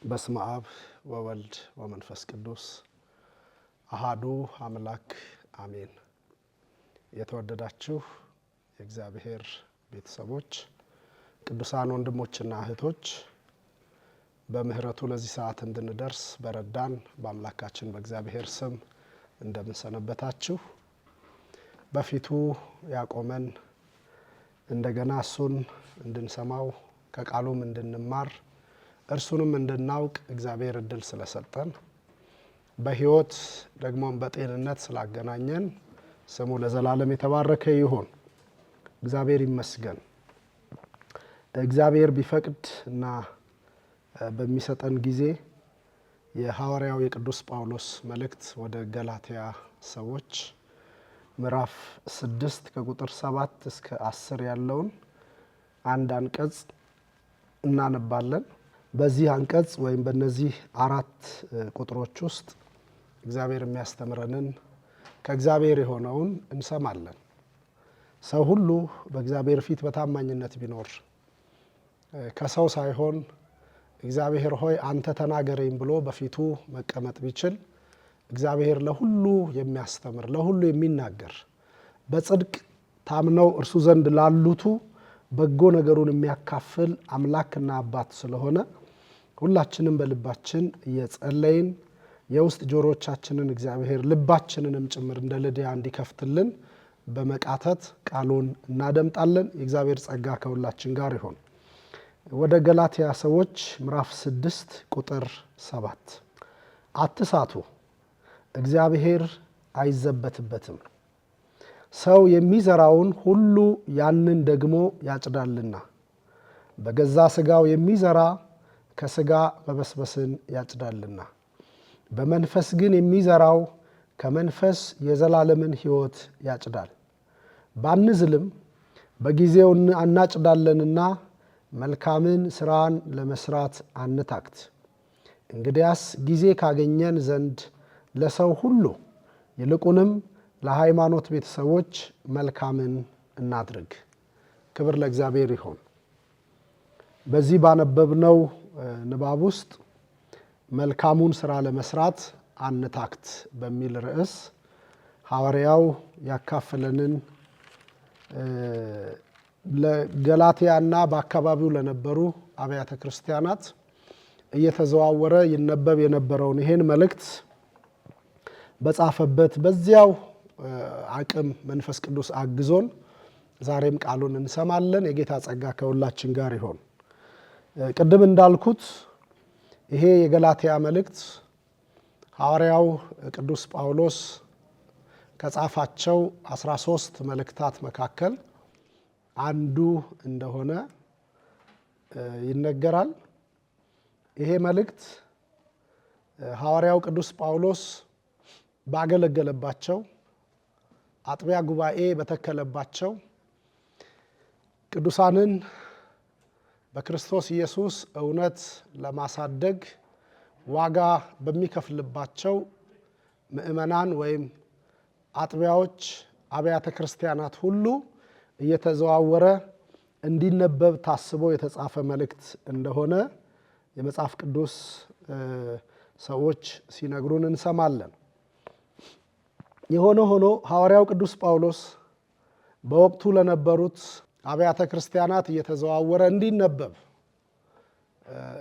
በስመ አብ ወወልድ ወመንፈስ ቅዱስ አሃዱ አምላክ አሜን። የተወደዳችሁ የእግዚአብሔር ቤተሰቦች ቅዱሳን ወንድሞችና እህቶች በምህረቱ ለዚህ ሰዓት እንድንደርስ በረዳን በአምላካችን በእግዚአብሔር ስም እንደምንሰነበታችሁ በፊቱ ያቆመን እንደገና እሱን እንድንሰማው ከቃሉም እንድንማር እርሱንም እንድናውቅ እግዚአብሔር እድል ስለሰጠን በሕይወት ደግሞም በጤንነት ስላገናኘን ስሙ ለዘላለም የተባረከ ይሁን። እግዚአብሔር ይመስገን። እግዚአብሔር ቢፈቅድ እና በሚሰጠን ጊዜ የሐዋርያው የቅዱስ ጳውሎስ መልእክት ወደ ገላትያ ሰዎች ምዕራፍ 6 ከቁጥር 7 እስከ 10 ያለውን አንድ አንቀጽ እናነባለን። በዚህ አንቀጽ ወይም በእነዚህ 4 ቁጥሮች ውስጥ እግዚአብሔር የሚያስተምረንን ከእግዚአብሔር የሆነውን እንሰማለን። ሰው ሁሉ በእግዚአብሔር ፊት በታማኝነት ቢኖር ከሰው ሳይሆን እግዚአብሔር ሆይ አንተ ተናገረኝ ብሎ በፊቱ መቀመጥ ቢችል እግዚአብሔር ለሁሉ የሚያስተምር ለሁሉ የሚናገር በጽድቅ ታምነው እርሱ ዘንድ ላሉቱ በጎ ነገሩን የሚያካፍል አምላክና አባት ስለሆነ ሁላችንም በልባችን እየጸለይን የውስጥ ጆሮቻችንን እግዚአብሔር ልባችንንም ጭምር እንደ ልድያ እንዲከፍትልን በመቃተት ቃሉን እናደምጣለን። የእግዚአብሔር ጸጋ ከሁላችን ጋር ይሁን። ወደ ገላትያ ሰዎች ምዕራፍ 6 ቁጥር 7 አትሳቱ፣ እግዚአብሔር አይዘበትበትም፣ ሰው የሚዘራውን ሁሉ ያንን ደግሞ ያጭዳልና። በገዛ ሥጋው የሚዘራ ከሥጋ መበስበስን ያጭዳልና፣ በመንፈስ ግን የሚዘራው ከመንፈስ የዘላለምን ሕይወት ያጭዳል። ባንዝልም በጊዜው እናጭዳለንና መልካምን ሥራን ለመስራት አንታክት። እንግዲያስ ጊዜ ካገኘን ዘንድ ለሰው ሁሉ ይልቁንም ለሃይማኖት ቤተሰቦች መልካምን እናድርግ። ክብር ለእግዚአብሔር ይሁን። በዚህ ባነበብነው ንባብ ውስጥ መልካሙን ሥራ ለመስራት አንታክት በሚል ርዕስ ሐዋርያው ያካፈለንን ለገላትያና በአካባቢው ለነበሩ አብያተ ክርስቲያናት እየተዘዋወረ ይነበብ የነበረውን ይሄን መልእክት በጻፈበት በዚያው አቅም መንፈስ ቅዱስ አግዞን ዛሬም ቃሉን እንሰማለን። የጌታ ጸጋ ከሁላችን ጋር ይሁን። ቅድም እንዳልኩት ይሄ የገላትያ መልእክት ሐዋርያው ቅዱስ ጳውሎስ ከጻፋቸው 13 መልእክታት መካከል አንዱ እንደሆነ ይነገራል። ይሄ መልእክት ሐዋርያው ቅዱስ ጳውሎስ ባገለገለባቸው አጥቢያ ጉባኤ በተከለባቸው ቅዱሳንን በክርስቶስ ኢየሱስ እውነት ለማሳደግ ዋጋ በሚከፍልባቸው ምእመናን ወይም አጥቢያዎች አብያተ ክርስቲያናት ሁሉ እየተዘዋወረ እንዲነበብ ታስቦ የተጻፈ መልእክት እንደሆነ የመጽሐፍ ቅዱስ ሰዎች ሲነግሩን እንሰማለን። የሆነ ሆኖ ሐዋርያው ቅዱስ ጳውሎስ በወቅቱ ለነበሩት አብያተ ክርስቲያናት እየተዘዋወረ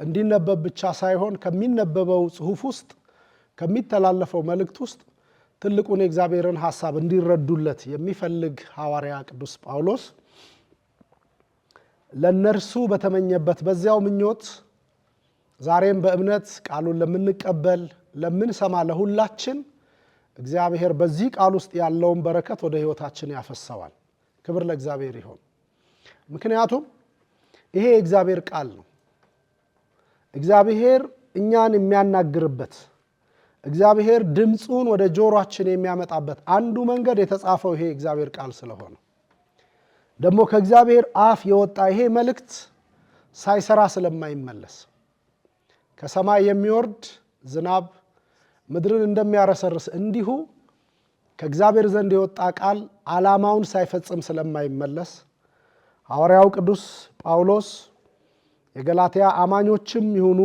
እንዲነበብ ብቻ ሳይሆን ከሚነበበው ጽሑፍ ውስጥ ከሚተላለፈው መልእክት ውስጥ ትልቁን የእግዚአብሔርን ሐሳብ እንዲረዱለት የሚፈልግ ሐዋርያ ቅዱስ ጳውሎስ ለነርሱ በተመኘበት በዚያው ምኞት ዛሬም በእምነት ቃሉን ለምንቀበል ለምንሰማ ለሁላችን እግዚአብሔር በዚህ ቃል ውስጥ ያለውን በረከት ወደ ሕይወታችን ያፈሰዋል። ክብር ለእግዚአብሔር ይሁን። ምክንያቱም ይሄ የእግዚአብሔር ቃል ነው። እግዚአብሔር እኛን የሚያናግርበት እግዚአብሔር ድምፁን ወደ ጆሮአችን የሚያመጣበት አንዱ መንገድ የተጻፈው ይሄ እግዚአብሔር ቃል ስለሆነ ደግሞ ከእግዚአብሔር አፍ የወጣ ይሄ መልእክት ሳይሰራ ስለማይመለስ ከሰማይ የሚወርድ ዝናብ ምድርን እንደሚያረሰርስ እንዲሁ ከእግዚአብሔር ዘንድ የወጣ ቃል ዓላማውን ሳይፈጽም ስለማይመለስ ሐዋርያው ቅዱስ ጳውሎስ የገላትያ አማኞችም ይሁኑ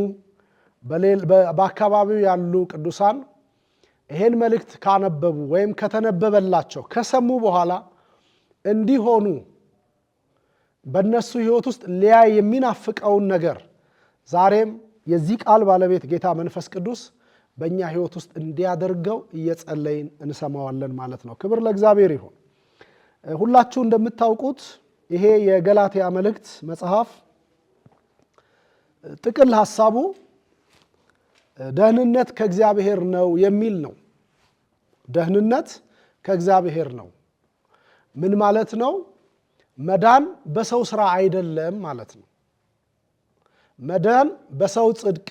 በአካባቢው ያሉ ቅዱሳን ይሄን መልእክት ካነበቡ ወይም ከተነበበላቸው ከሰሙ በኋላ እንዲሆኑ በእነሱ ሕይወት ውስጥ ሊያይ የሚናፍቀውን ነገር ዛሬም የዚህ ቃል ባለቤት ጌታ መንፈስ ቅዱስ በእኛ ሕይወት ውስጥ እንዲያደርገው እየጸለይን እንሰማዋለን ማለት ነው። ክብር ለእግዚአብሔር ይሁን። ሁላችሁ እንደምታውቁት ይሄ የገላትያ መልእክት መጽሐፍ ጥቅል ሐሳቡ ደህንነት ከእግዚአብሔር ነው የሚል ነው። ደህንነት ከእግዚአብሔር ነው ምን ማለት ነው? መዳን በሰው ሥራ አይደለም ማለት ነው። መዳን በሰው ጽድቅ፣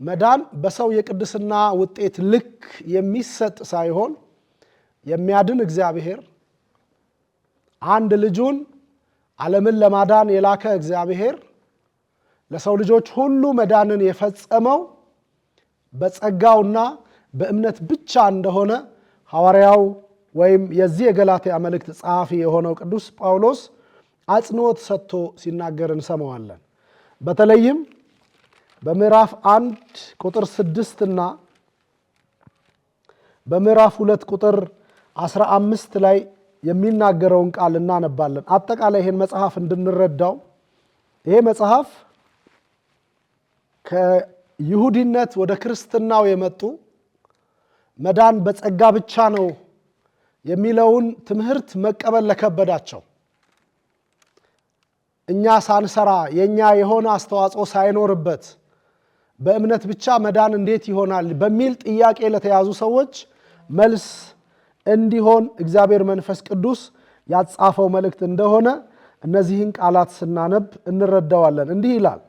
መዳን በሰው የቅድስና ውጤት ልክ የሚሰጥ ሳይሆን የሚያድን እግዚአብሔር አንድ ልጁን ዓለምን ለማዳን የላከ እግዚአብሔር ለሰው ልጆች ሁሉ መዳንን የፈጸመው በጸጋውና በእምነት ብቻ እንደሆነ ሐዋርያው ወይም የዚህ የገላትያ መልእክት ጸሐፊ የሆነው ቅዱስ ጳውሎስ አጽንዖት ሰጥቶ ሲናገር እንሰማዋለን። በተለይም በምዕራፍ 1 ቁጥር 6 እና በምዕራፍ 2 ቁጥር 15 ላይ የሚናገረውን ቃል እናነባለን። አጠቃላይ ይሄን መጽሐፍ እንድንረዳው ይሄ መጽሐፍ ከይሁዲነት ወደ ክርስትናው የመጡ መዳን በጸጋ ብቻ ነው የሚለውን ትምህርት መቀበል ለከበዳቸው፣ እኛ ሳንሰራ የኛ የሆነ አስተዋጽኦ ሳይኖርበት በእምነት ብቻ መዳን እንዴት ይሆናል በሚል ጥያቄ ለተያዙ ሰዎች መልስ እንዲሆን እግዚአብሔር መንፈስ ቅዱስ ያጻፈው መልእክት እንደሆነ እነዚህን ቃላት ስናነብ እንረዳዋለን። እንዲህ ይላል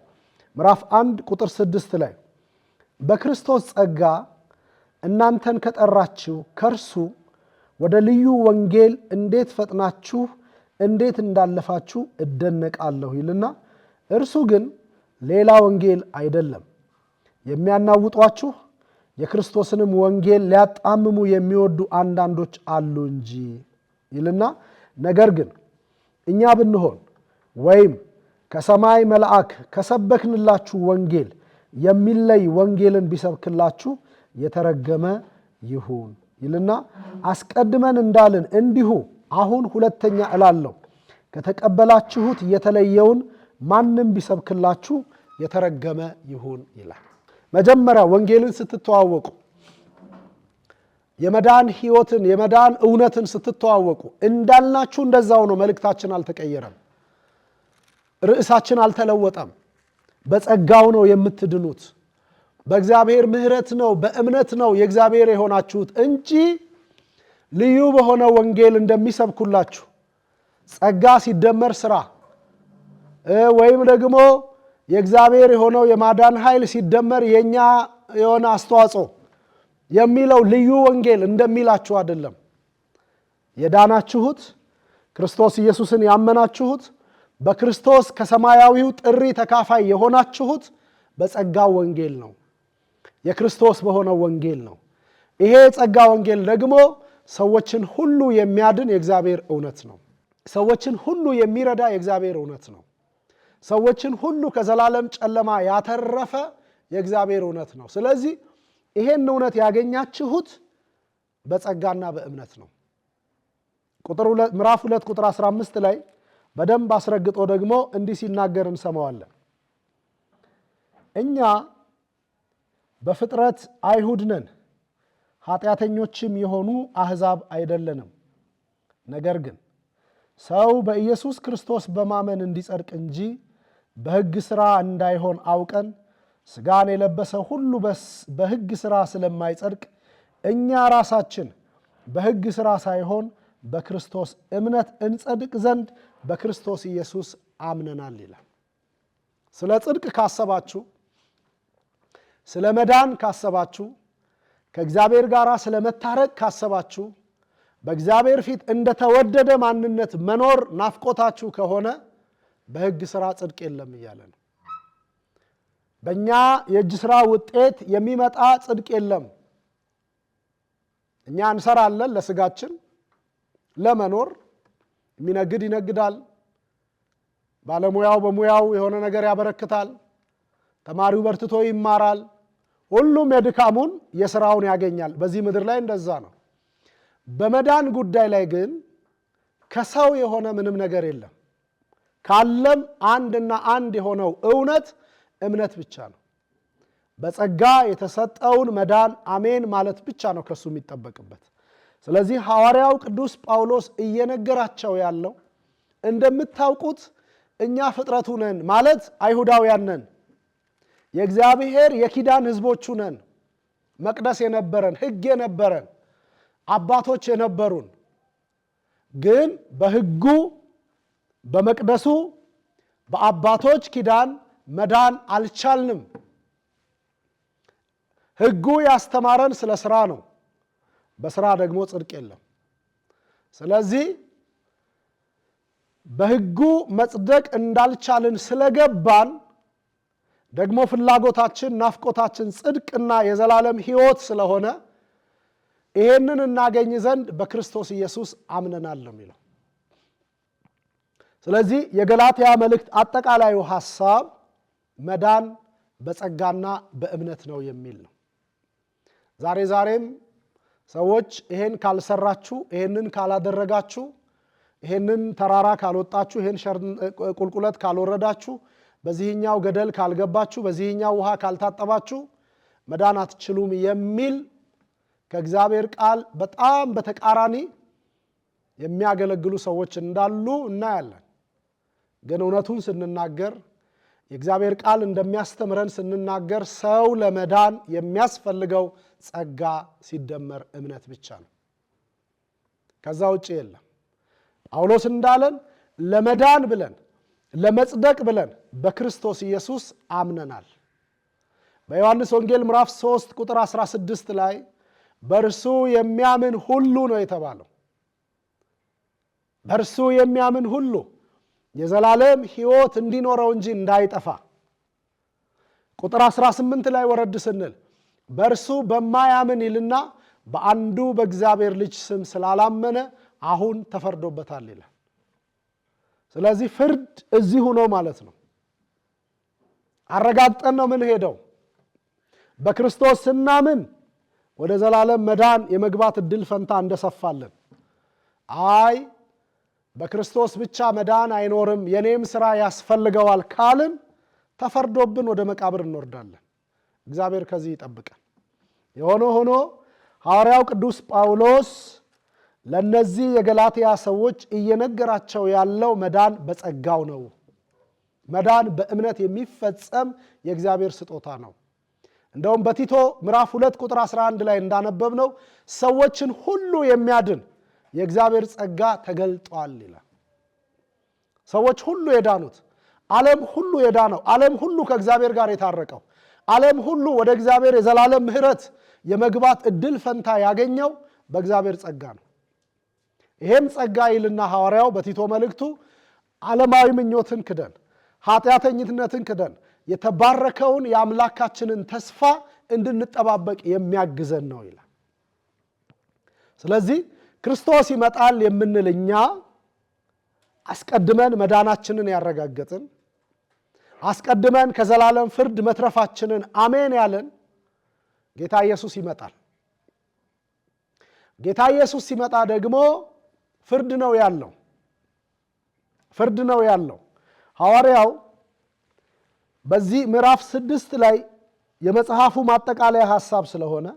ምዕራፍ 1 ቁጥር 6 ላይ በክርስቶስ ጸጋ እናንተን ከጠራችሁ ከእርሱ ወደ ልዩ ወንጌል እንዴት ፈጥናችሁ እንዴት እንዳለፋችሁ እደነቃለሁ ይልና፣ እርሱ ግን ሌላ ወንጌል አይደለም፣ የሚያናውጧችሁ የክርስቶስንም ወንጌል ሊያጣምሙ የሚወዱ አንዳንዶች አሉ እንጂ ይልና፣ ነገር ግን እኛ ብንሆን ወይም ከሰማይ መልአክ ከሰበክንላችሁ ወንጌል የሚለይ ወንጌልን ቢሰብክላችሁ የተረገመ ይሁን ይልና፣ አስቀድመን እንዳልን እንዲሁ አሁን ሁለተኛ እላለሁ፣ ከተቀበላችሁት የተለየውን ማንም ቢሰብክላችሁ የተረገመ ይሁን ይላል። መጀመሪያ ወንጌልን ስትተዋወቁ፣ የመዳን ሕይወትን የመዳን እውነትን ስትተዋወቁ እንዳልናችሁ እንደዛው ነው። መልእክታችን አልተቀየረም፣ ርዕሳችን አልተለወጠም። በጸጋው ነው የምትድኑት፣ በእግዚአብሔር ምሕረት ነው በእምነት ነው የእግዚአብሔር የሆናችሁት እንጂ ልዩ በሆነ ወንጌል እንደሚሰብኩላችሁ ጸጋ ሲደመር ስራ ወይም ደግሞ የእግዚአብሔር የሆነው የማዳን ኃይል ሲደመር የኛ የሆነ አስተዋጽኦ የሚለው ልዩ ወንጌል እንደሚላችሁ አይደለም። የዳናችሁት ክርስቶስ ኢየሱስን ያመናችሁት በክርስቶስ ከሰማያዊው ጥሪ ተካፋይ የሆናችሁት በጸጋው ወንጌል ነው፣ የክርስቶስ በሆነው ወንጌል ነው። ይሄ የጸጋ ወንጌል ደግሞ ሰዎችን ሁሉ የሚያድን የእግዚአብሔር እውነት ነው። ሰዎችን ሁሉ የሚረዳ የእግዚአብሔር እውነት ነው። ሰዎችን ሁሉ ከዘላለም ጨለማ ያተረፈ የእግዚአብሔር እውነት ነው። ስለዚህ ይሄን እውነት ያገኛችሁት በጸጋና በእምነት ነው። ምዕራፍ 2 ቁጥር 15 ላይ በደንብ አስረግጦ ደግሞ እንዲህ ሲናገር እንሰማዋለን። እኛ በፍጥረት አይሁድ ነን፣ ኃጢአተኞችም የሆኑ አሕዛብ አይደለንም። ነገር ግን ሰው በኢየሱስ ክርስቶስ በማመን እንዲጸድቅ እንጂ በሕግ ሥራ እንዳይሆን አውቀን ሥጋን የለበሰ ሁሉ በሕግ ሥራ ስለማይጸድቅ እኛ ራሳችን በሕግ ሥራ ሳይሆን በክርስቶስ እምነት እንጸድቅ ዘንድ በክርስቶስ ኢየሱስ አምነናል ይላል። ስለ ጽድቅ ካሰባችሁ፣ ስለ መዳን ካሰባችሁ፣ ከእግዚአብሔር ጋር ስለ መታረቅ ካሰባችሁ፣ በእግዚአብሔር ፊት እንደተወደደ ማንነት መኖር ናፍቆታችሁ ከሆነ በሕግ ሥራ ጽድቅ የለም እያለ ነው። በእኛ የእጅ ሥራ ውጤት የሚመጣ ጽድቅ የለም። እኛ እንሰራለን ለሥጋችን ለመኖር። የሚነግድ ይነግዳል፣ ባለሙያው በሙያው የሆነ ነገር ያበረክታል፣ ተማሪው በርትቶ ይማራል፣ ሁሉም የድካሙን የሥራውን ያገኛል። በዚህ ምድር ላይ እንደዛ ነው። በመዳን ጉዳይ ላይ ግን ከሰው የሆነ ምንም ነገር የለም። ካለም አንድና አንድ የሆነው እምነት ብቻ ነው። በጸጋ የተሰጠውን መዳን አሜን ማለት ብቻ ነው ከሱ የሚጠበቅበት። ስለዚህ ሐዋርያው ቅዱስ ጳውሎስ እየነገራቸው ያለው እንደምታውቁት እኛ ፍጥረቱ ነን ማለት አይሁዳውያን ነን፣ የእግዚአብሔር የኪዳን ሕዝቦቹ ነን፣ መቅደስ የነበረን ሕግ የነበረን አባቶች የነበሩን፣ ግን በሕጉ በመቅደሱ በአባቶች ኪዳን መዳን አልቻልንም። ሕጉ ያስተማረን ስለ ሥራ ነው። በሥራ ደግሞ ጽድቅ የለም። ስለዚህ በሕጉ መጽደቅ እንዳልቻልን ስለገባን ደግሞ ፍላጎታችን፣ ናፍቆታችን ጽድቅና የዘላለም ሕይወት ስለሆነ ይሄንን እናገኝ ዘንድ በክርስቶስ ኢየሱስ አምነናል ነው የሚለው። ስለዚህ የገላትያ መልእክት አጠቃላዩ ሐሳብ መዳን በጸጋና በእምነት ነው የሚል ነው። ዛሬም ሰዎች ይሄን ካልሰራችሁ፣ ይሄንን ካላደረጋችሁ፣ ይሄንን ተራራ ካልወጣችሁ፣ ይሄን ቁልቁለት ካልወረዳችሁ፣ በዚህኛው ገደል ካልገባችሁ፣ በዚህኛው ውሃ ካልታጠባችሁ መዳን አትችሉም የሚል ከእግዚአብሔር ቃል በጣም በተቃራኒ የሚያገለግሉ ሰዎች እንዳሉ እናያለን። ግን እውነቱን ስንናገር የእግዚአብሔር ቃል እንደሚያስተምረን ስንናገር ሰው ለመዳን የሚያስፈልገው ጸጋ ሲደመር እምነት ብቻ ነው። ከዛ ውጭ የለም። ጳውሎስ እንዳለን ለመዳን ብለን ለመጽደቅ ብለን በክርስቶስ ኢየሱስ አምነናል። በዮሐንስ ወንጌል ምዕራፍ 3 ቁጥር 16 ላይ በእርሱ የሚያምን ሁሉ ነው የተባለው። በእርሱ የሚያምን ሁሉ የዘላለም ሕይወት እንዲኖረው እንጂ እንዳይጠፋ። ቁጥር 18 ላይ ወረድ ስንል በእርሱ በማያምን ይልና በአንዱ በእግዚአብሔር ልጅ ስም ስላላመነ አሁን ተፈርዶበታል ይላል። ስለዚህ ፍርድ እዚሁ ነው ማለት ነው። አረጋግጠን ነው ምን ሄደው በክርስቶስ ስናምን ወደ ዘላለም መዳን የመግባት እድል ፈንታ እንደሰፋለን። አይ በክርስቶስ ብቻ መዳን አይኖርም የኔም ሥራ ያስፈልገዋል ካልን ተፈርዶብን ወደ መቃብር እንወርዳለን። እግዚአብሔር ከዚህ ይጠብቀን። የሆነ ሆኖ ሐዋርያው ቅዱስ ጳውሎስ ለነዚህ የገላትያ ሰዎች እየነገራቸው ያለው መዳን በጸጋው ነው። መዳን በእምነት የሚፈጸም የእግዚአብሔር ስጦታ ነው። እንደውም በቲቶ ምዕራፍ 2 ቁጥር 11 ላይ እንዳነበብነው ሰዎችን ሁሉ የሚያድን የእግዚአብሔር ጸጋ ተገልጧል ይላል። ሰዎች ሁሉ የዳኑት፣ ዓለም ሁሉ የዳነው፣ ዓለም ሁሉ ከእግዚአብሔር ጋር የታረቀው፣ ዓለም ሁሉ ወደ እግዚአብሔር የዘላለም ምሕረት የመግባት እድል ፈንታ ያገኘው በእግዚአብሔር ጸጋ ነው። ይሄም ጸጋ ይልና ሐዋርያው በቲቶ መልእክቱ ዓለማዊ ምኞትን ክደን ኃጢአተኝነትን ክደን የተባረከውን የአምላካችንን ተስፋ እንድንጠባበቅ የሚያግዘን ነው ይላል። ስለዚህ ክርስቶስ ይመጣል የምንል እኛ አስቀድመን መዳናችንን ያረጋገጥን፣ አስቀድመን ከዘላለም ፍርድ መትረፋችንን አሜን ያለን ጌታ ኢየሱስ ይመጣል። ጌታ ኢየሱስ ሲመጣ ደግሞ ፍርድ ነው ያለው። ፍርድ ነው ያለው። ሐዋርያው በዚህ ምዕራፍ 6 ላይ የመጽሐፉ ማጠቃለያ ሐሳብ ስለሆነ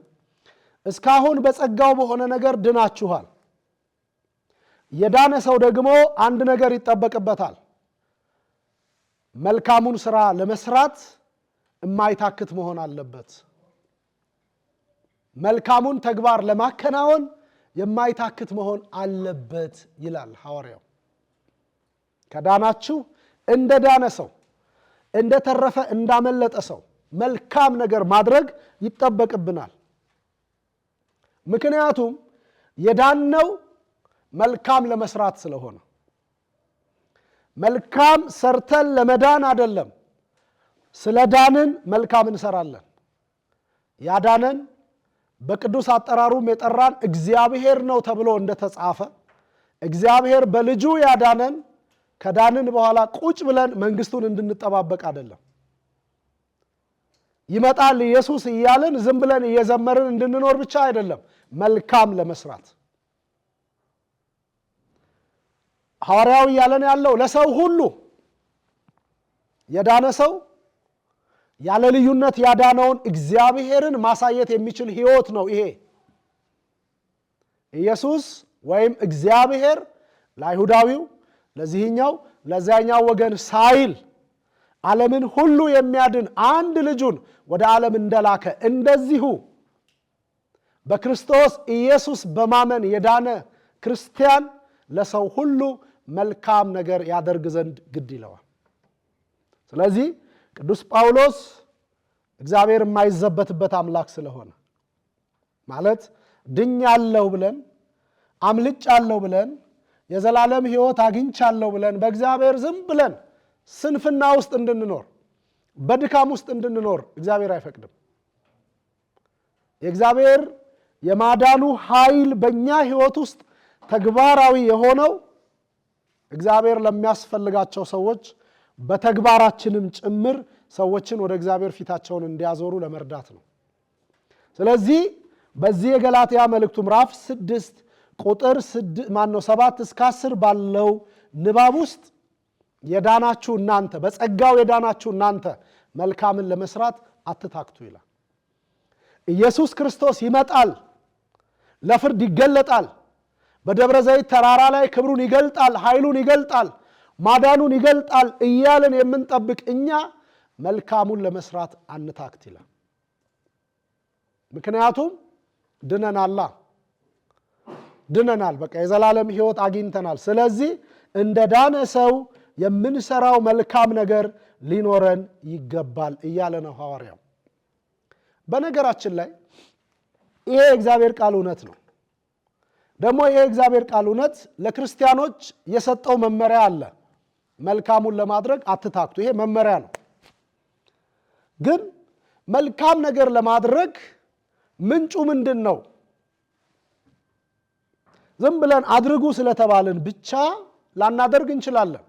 እስካሁን በጸጋው በሆነ ነገር ድናችኋል። የዳነ ሰው ደግሞ አንድ ነገር ይጠበቅበታል። መልካሙን ሥራ ለመስራት የማይታክት መሆን አለበት። መልካሙን ተግባር ለማከናወን የማይታክት መሆን አለበት ይላል ሐዋርያው። ከዳናችሁ እንደ ዳነ ሰው፣ እንደ ተረፈ እንዳመለጠ ሰው መልካም ነገር ማድረግ ይጠበቅብናል። ምክንያቱም የዳነው መልካም ለመስራት ስለሆነ፣ መልካም ሰርተን ለመዳን አይደለም። ስለ ዳንን መልካም እንሰራለን። ያዳነን በቅዱስ አጠራሩም የጠራን እግዚአብሔር ነው ተብሎ እንደተጻፈ እግዚአብሔር በልጁ ያዳነን ከዳንን በኋላ ቁጭ ብለን መንግስቱን እንድንጠባበቅ አይደለም። ይመጣል ኢየሱስ እያልን ዝም ብለን እየዘመርን እንድንኖር ብቻ አይደለም፣ መልካም ለመስራት ሐዋርያው እያለን ያለው ለሰው ሁሉ የዳነ ሰው ያለ ልዩነት ያዳነውን እግዚአብሔርን ማሳየት የሚችል ሕይወት ነው ይሄ። ኢየሱስ ወይም እግዚአብሔር ለአይሁዳዊው፣ ለዚህኛው፣ ለዚያኛው ወገን ሳይል ዓለምን ሁሉ የሚያድን አንድ ልጁን ወደ ዓለም እንደላከ እንደዚሁ በክርስቶስ ኢየሱስ በማመን የዳነ ክርስቲያን ለሰው ሁሉ መልካም ነገር ያደርግ ዘንድ ግድ ይለዋል። ስለዚህ ቅዱስ ጳውሎስ እግዚአብሔር የማይዘበትበት አምላክ ስለሆነ ማለት ድኛለሁ ብለን አምልጫለሁ ብለን የዘላለም ሕይወት አግኝቻለሁ ብለን በእግዚአብሔር ዝም ብለን ስንፍና ውስጥ እንድንኖር በድካም ውስጥ እንድንኖር እግዚአብሔር አይፈቅድም። የእግዚአብሔር የማዳኑ ኃይል በእኛ ሕይወት ውስጥ ተግባራዊ የሆነው እግዚአብሔር ለሚያስፈልጋቸው ሰዎች በተግባራችንም ጭምር ሰዎችን ወደ እግዚአብሔር ፊታቸውን እንዲያዞሩ ለመርዳት ነው። ስለዚህ በዚህ የገላትያ መልእክቱ ምዕራፍ 6 ቁጥር 7 እስከ 10 ባለው ንባብ ውስጥ የዳናችሁ እናንተ በጸጋው የዳናችሁ እናንተ መልካምን ለመስራት አትታክቱ ይላል። ኢየሱስ ክርስቶስ ይመጣል፣ ለፍርድ ይገለጣል፣ በደብረ ዘይት ተራራ ላይ ክብሩን ይገልጣል፣ ኃይሉን ይገልጣል፣ ማዳኑን ይገልጣል እያልን የምንጠብቅ እኛ መልካሙን ለመስራት አንታክት ይላል። ምክንያቱም ድነናል፣ በቃ የዘላለም ሕይወት አግኝተናል። ስለዚህ እንደ ዳነ ሰው የምንሰራው መልካም ነገር ሊኖረን ይገባል እያለ ነው ሐዋርያው። በነገራችን ላይ ይሄ የእግዚአብሔር ቃል እውነት ነው። ደግሞ ይሄ የእግዚአብሔር ቃል እውነት ለክርስቲያኖች የሰጠው መመሪያ አለ። መልካሙን ለማድረግ አትታክቱ፣ ይሄ መመሪያ ነው። ግን መልካም ነገር ለማድረግ ምንጩ ምንድን ነው? ዝም ብለን አድርጉ ስለተባልን ብቻ ላናደርግ እንችላለን።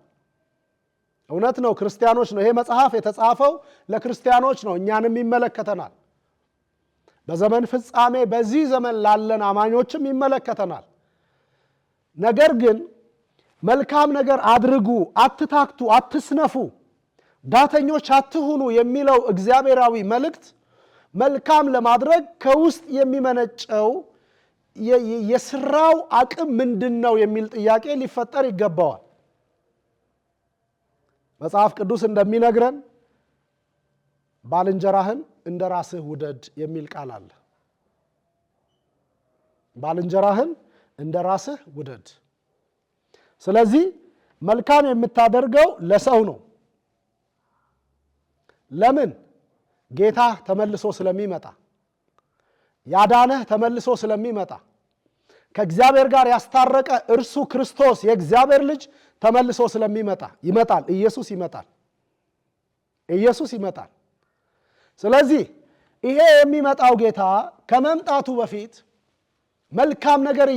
እውነት ነው፣ ክርስቲያኖች ነው። ይሄ መጽሐፍ የተጻፈው ለክርስቲያኖች ነው፣ እኛንም ይመለከተናል። በዘመን ፍጻሜ በዚህ ዘመን ላለን አማኞችም ይመለከተናል። ነገር ግን መልካም ነገር አድርጉ፣ አትታክቱ፣ አትስነፉ፣ ዳተኞች አትሁኑ የሚለው እግዚአብሔራዊ መልእክት መልካም ለማድረግ ከውስጥ የሚመነጨው የስራው አቅም ምንድን ነው የሚል ጥያቄ ሊፈጠር ይገባዋል። መጽሐፍ ቅዱስ እንደሚነግረን ባልንጀራህን እንደ ራስህ ውደድ የሚል ቃል አለ። ባልንጀራህን እንደ ራስህ ውደድ። ስለዚህ መልካም የምታደርገው ለሰው ነው። ለምን? ጌታ ተመልሶ ስለሚመጣ፣ ያዳነህ ተመልሶ ስለሚመጣ፣ ከእግዚአብሔር ጋር ያስታረቀ እርሱ ክርስቶስ የእግዚአብሔር ልጅ ተመልሶ ስለሚመጣ ይመጣል። ኢየሱስ ይመጣል። ስለዚህ ይሄ የሚመጣው ጌታ ከመምጣቱ በፊት መልካም ነገር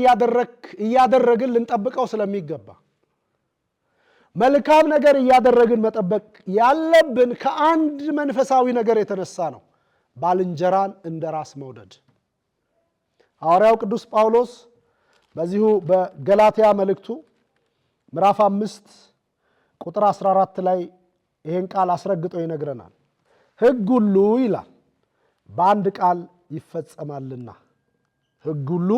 እያደረግን ልንጠብቀው ስለሚገባ፣ መልካም ነገር እያደረግን መጠበቅ ያለብን ከአንድ መንፈሳዊ ነገር የተነሳ ነው። ባልንጀራን እንደ ራስ መውደድ። ሐዋርያው ቅዱስ ጳውሎስ በዚሁ በገላትያ መልእክቱ ምዕራፍ 5 ቁጥር 14 ላይ ይሄን ቃል አስረግጦ ይነግረናል። ሕግ ሁሉ ይላል በአንድ ቃል ይፈጸማልና፣ ሕግ ሁሉ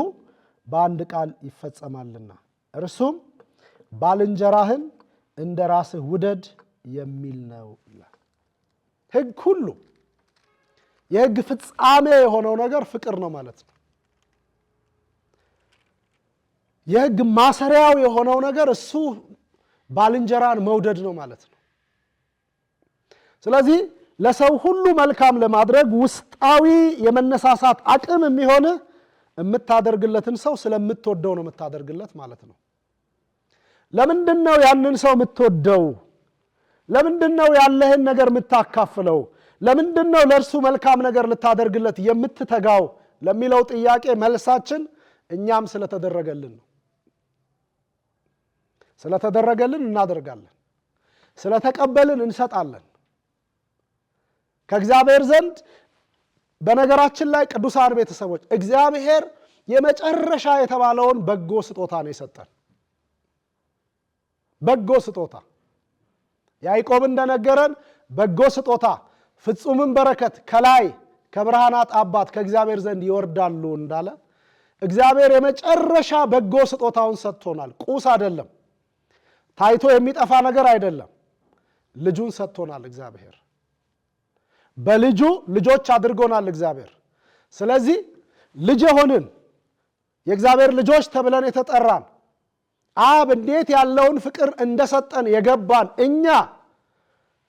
በአንድ ቃል ይፈጸማልና እርሱም ባልንጀራህን እንደ ራስህ ውደድ የሚል ነው ይላል። ሕግ ሁሉ የሕግ ፍጻሜ የሆነው ነገር ፍቅር ነው ማለት ነው። የሕግ ማሰሪያው የሆነው ነገር እሱ ባልንጀራን መውደድ ነው ማለት ነው። ስለዚህ ለሰው ሁሉ መልካም ለማድረግ ውስጣዊ የመነሳሳት አቅም የሚሆንህ የምታደርግለትን ሰው ስለምትወደው ነው የምታደርግለት ማለት ነው። ለምንድን ነው ያንን ሰው የምትወደው? ለምንድን ነው ያለህን ነገር የምታካፍለው? ለምንድን ነው ለእርሱ መልካም ነገር ልታደርግለት የምትተጋው ለሚለው ጥያቄ መልሳችን እኛም ስለተደረገልን ነው። ስለተደረገልን እናደርጋለን፣ ስለተቀበልን እንሰጣለን። ከእግዚአብሔር ዘንድ በነገራችን ላይ ቅዱሳን ቤተሰቦች እግዚአብሔር የመጨረሻ የተባለውን በጎ ስጦታ ነው የሰጠን። በጎ ስጦታ ያዕቆብ እንደነገረን በጎ ስጦታ ፍጹምም በረከት ከላይ ከብርሃናት አባት ከእግዚአብሔር ዘንድ ይወርዳሉ እንዳለ እግዚአብሔር የመጨረሻ በጎ ስጦታውን ሰጥቶናል። ቁስ አይደለም፣ ታይቶ የሚጠፋ ነገር አይደለም። ልጁን ሰጥቶናል እግዚአብሔር። በልጁ ልጆች አድርጎናል እግዚአብሔር። ስለዚህ ልጅ ሆንን፣ የእግዚአብሔር ልጆች ተብለን የተጠራን አብ እንዴት ያለውን ፍቅር እንደሰጠን የገባን እኛ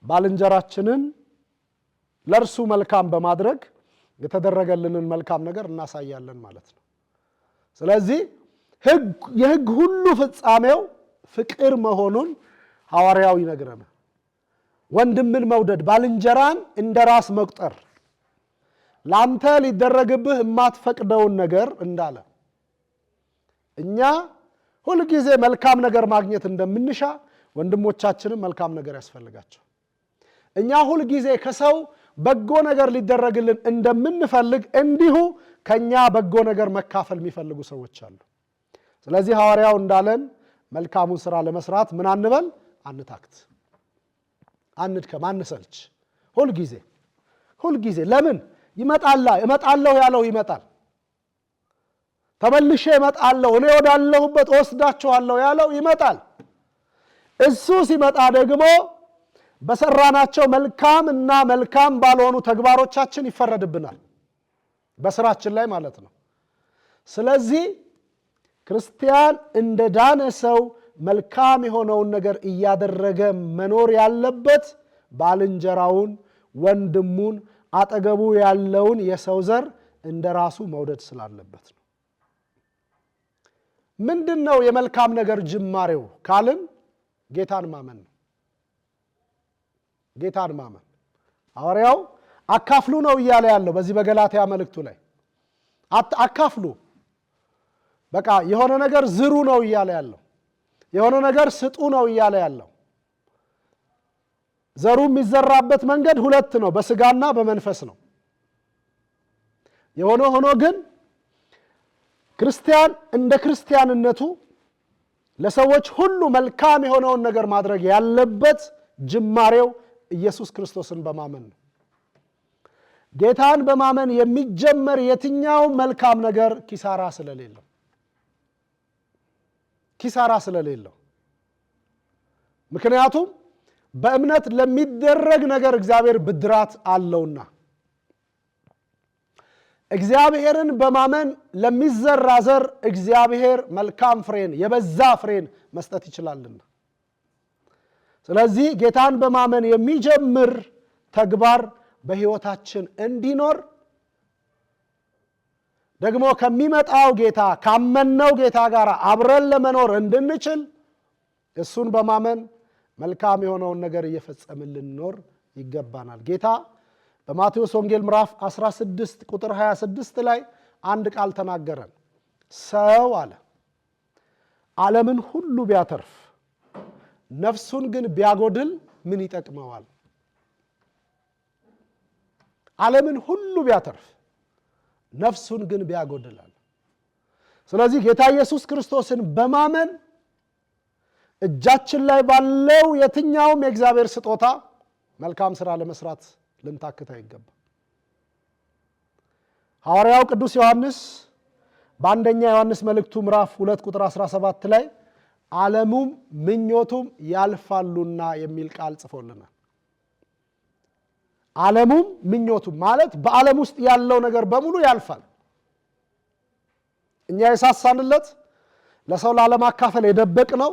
ባልንጀራችንን ለእርሱ መልካም በማድረግ የተደረገልንን መልካም ነገር እናሳያለን ማለት ነው። ስለዚህ የሕግ ሁሉ ፍጻሜው ፍቅር መሆኑን ሐዋርያው ይነግረናል። ወንድምን መውደድ፣ ባልንጀራን እንደ ራስ መቁጠር፣ ላንተ ሊደረግብህ የማትፈቅደውን ነገር እንዳለ እኛ ሁልጊዜ መልካም ነገር ማግኘት እንደምንሻ ወንድሞቻችንም መልካም ነገር ያስፈልጋቸው። እኛ ሁልጊዜ ከሰው በጎ ነገር ሊደረግልን እንደምንፈልግ እንዲሁ ከኛ በጎ ነገር መካፈል የሚፈልጉ ሰዎች አሉ። ስለዚህ ሐዋርያው እንዳለን መልካሙን ስራ ለመስራት ምን አንበል? አንታክት፣ አንድከም፣ አንሰልች። ሁልጊዜ ለምን እመጣለሁ ያለው ይመጣል። ተመልሼ እመጣለሁ፣ እኔ ወዳለሁበት ወስዳችኋለሁ ያለው ይመጣል። እሱ ሲመጣ ደግሞ በሰራናቸው መልካም እና መልካም ባልሆኑ ተግባሮቻችን ይፈረድብናል፣ በስራችን ላይ ማለት ነው። ስለዚህ ክርስቲያን እንደ ዳነ ሰው መልካም የሆነውን ነገር እያደረገ መኖር ያለበት ባልንጀራውን፣ ወንድሙን፣ አጠገቡ ያለውን የሰው ዘር እንደ ራሱ መውደድ ስላለበት ነው። ምንድነው የመልካም ነገር ጅማሬው ካልን ጌታን ማመን ነው። ጌታን ማመን ሐዋርያው አካፍሉ ነው እያለ ያለው በዚህ በገላትያ መልእክቱ ላይ አካፍሉ፣ በቃ የሆነ ነገር ዝሩ ነው እያለ ያለው፣ የሆነ ነገር ስጡ ነው እያለ ያለው። ዘሩ የሚዘራበት መንገድ ሁለት ነው፣ በስጋና በመንፈስ ነው። የሆነ ሆኖ ግን ክርስቲያን እንደ ክርስቲያንነቱ ለሰዎች ሁሉ መልካም የሆነውን ነገር ማድረግ ያለበት ጅማሬው ኢየሱስ ክርስቶስን በማመን ነው። ጌታን በማመን የሚጀመር የትኛውም መልካም ነገር ኪሳራ ስለሌለው ምክንያቱም በእምነት ለሚደረግ ነገር እግዚአብሔር ብድራት አለውና፣ እግዚአብሔርን በማመን ለሚዘራ ዘር እግዚአብሔር መልካም ፍሬን፣ የበዛ ፍሬን መስጠት ይችላልና። ስለዚህ ጌታን በማመን የሚጀምር ተግባር በሕይወታችን እንዲኖር ደግሞ ከሚመጣው ጌታ ካመነው ጌታ ጋር አብረን ለመኖር እንድንችል እሱን በማመን መልካም የሆነውን ነገር እየፈጸምን ልንኖር ይገባናል። ጌታ በማቴዎስ ወንጌል ምዕራፍ 16 ቁጥር 26 ላይ አንድ ቃል ተናገረን። ሰው አለ ዓለምን ሁሉ ቢያተርፍ ነፍሱን ግን ቢያጎድል ምን ይጠቅመዋል? ዓለምን ሁሉ ቢያተርፍ ነፍሱን ግን ቢያጎድላል። ስለዚህ ጌታ ኢየሱስ ክርስቶስን በማመን እጃችን ላይ ባለው የትኛውም የእግዚአብሔር ስጦታ መልካም ሥራ ለመስራት ልንታክት አይገባም። ሐዋርያው ቅዱስ ዮሐንስ በአንደኛ ዮሐንስ መልእክቱ ምዕራፍ 2 ቁጥር 17 ላይ ዓለሙም ምኞቱም ያልፋሉና የሚል ቃል ጽፎልናል። ዓለሙም ምኞቱም ማለት በዓለም ውስጥ ያለው ነገር በሙሉ ያልፋል። እኛ የሳሳንለት ለሰው ላለማካፈል የደበቅ ነው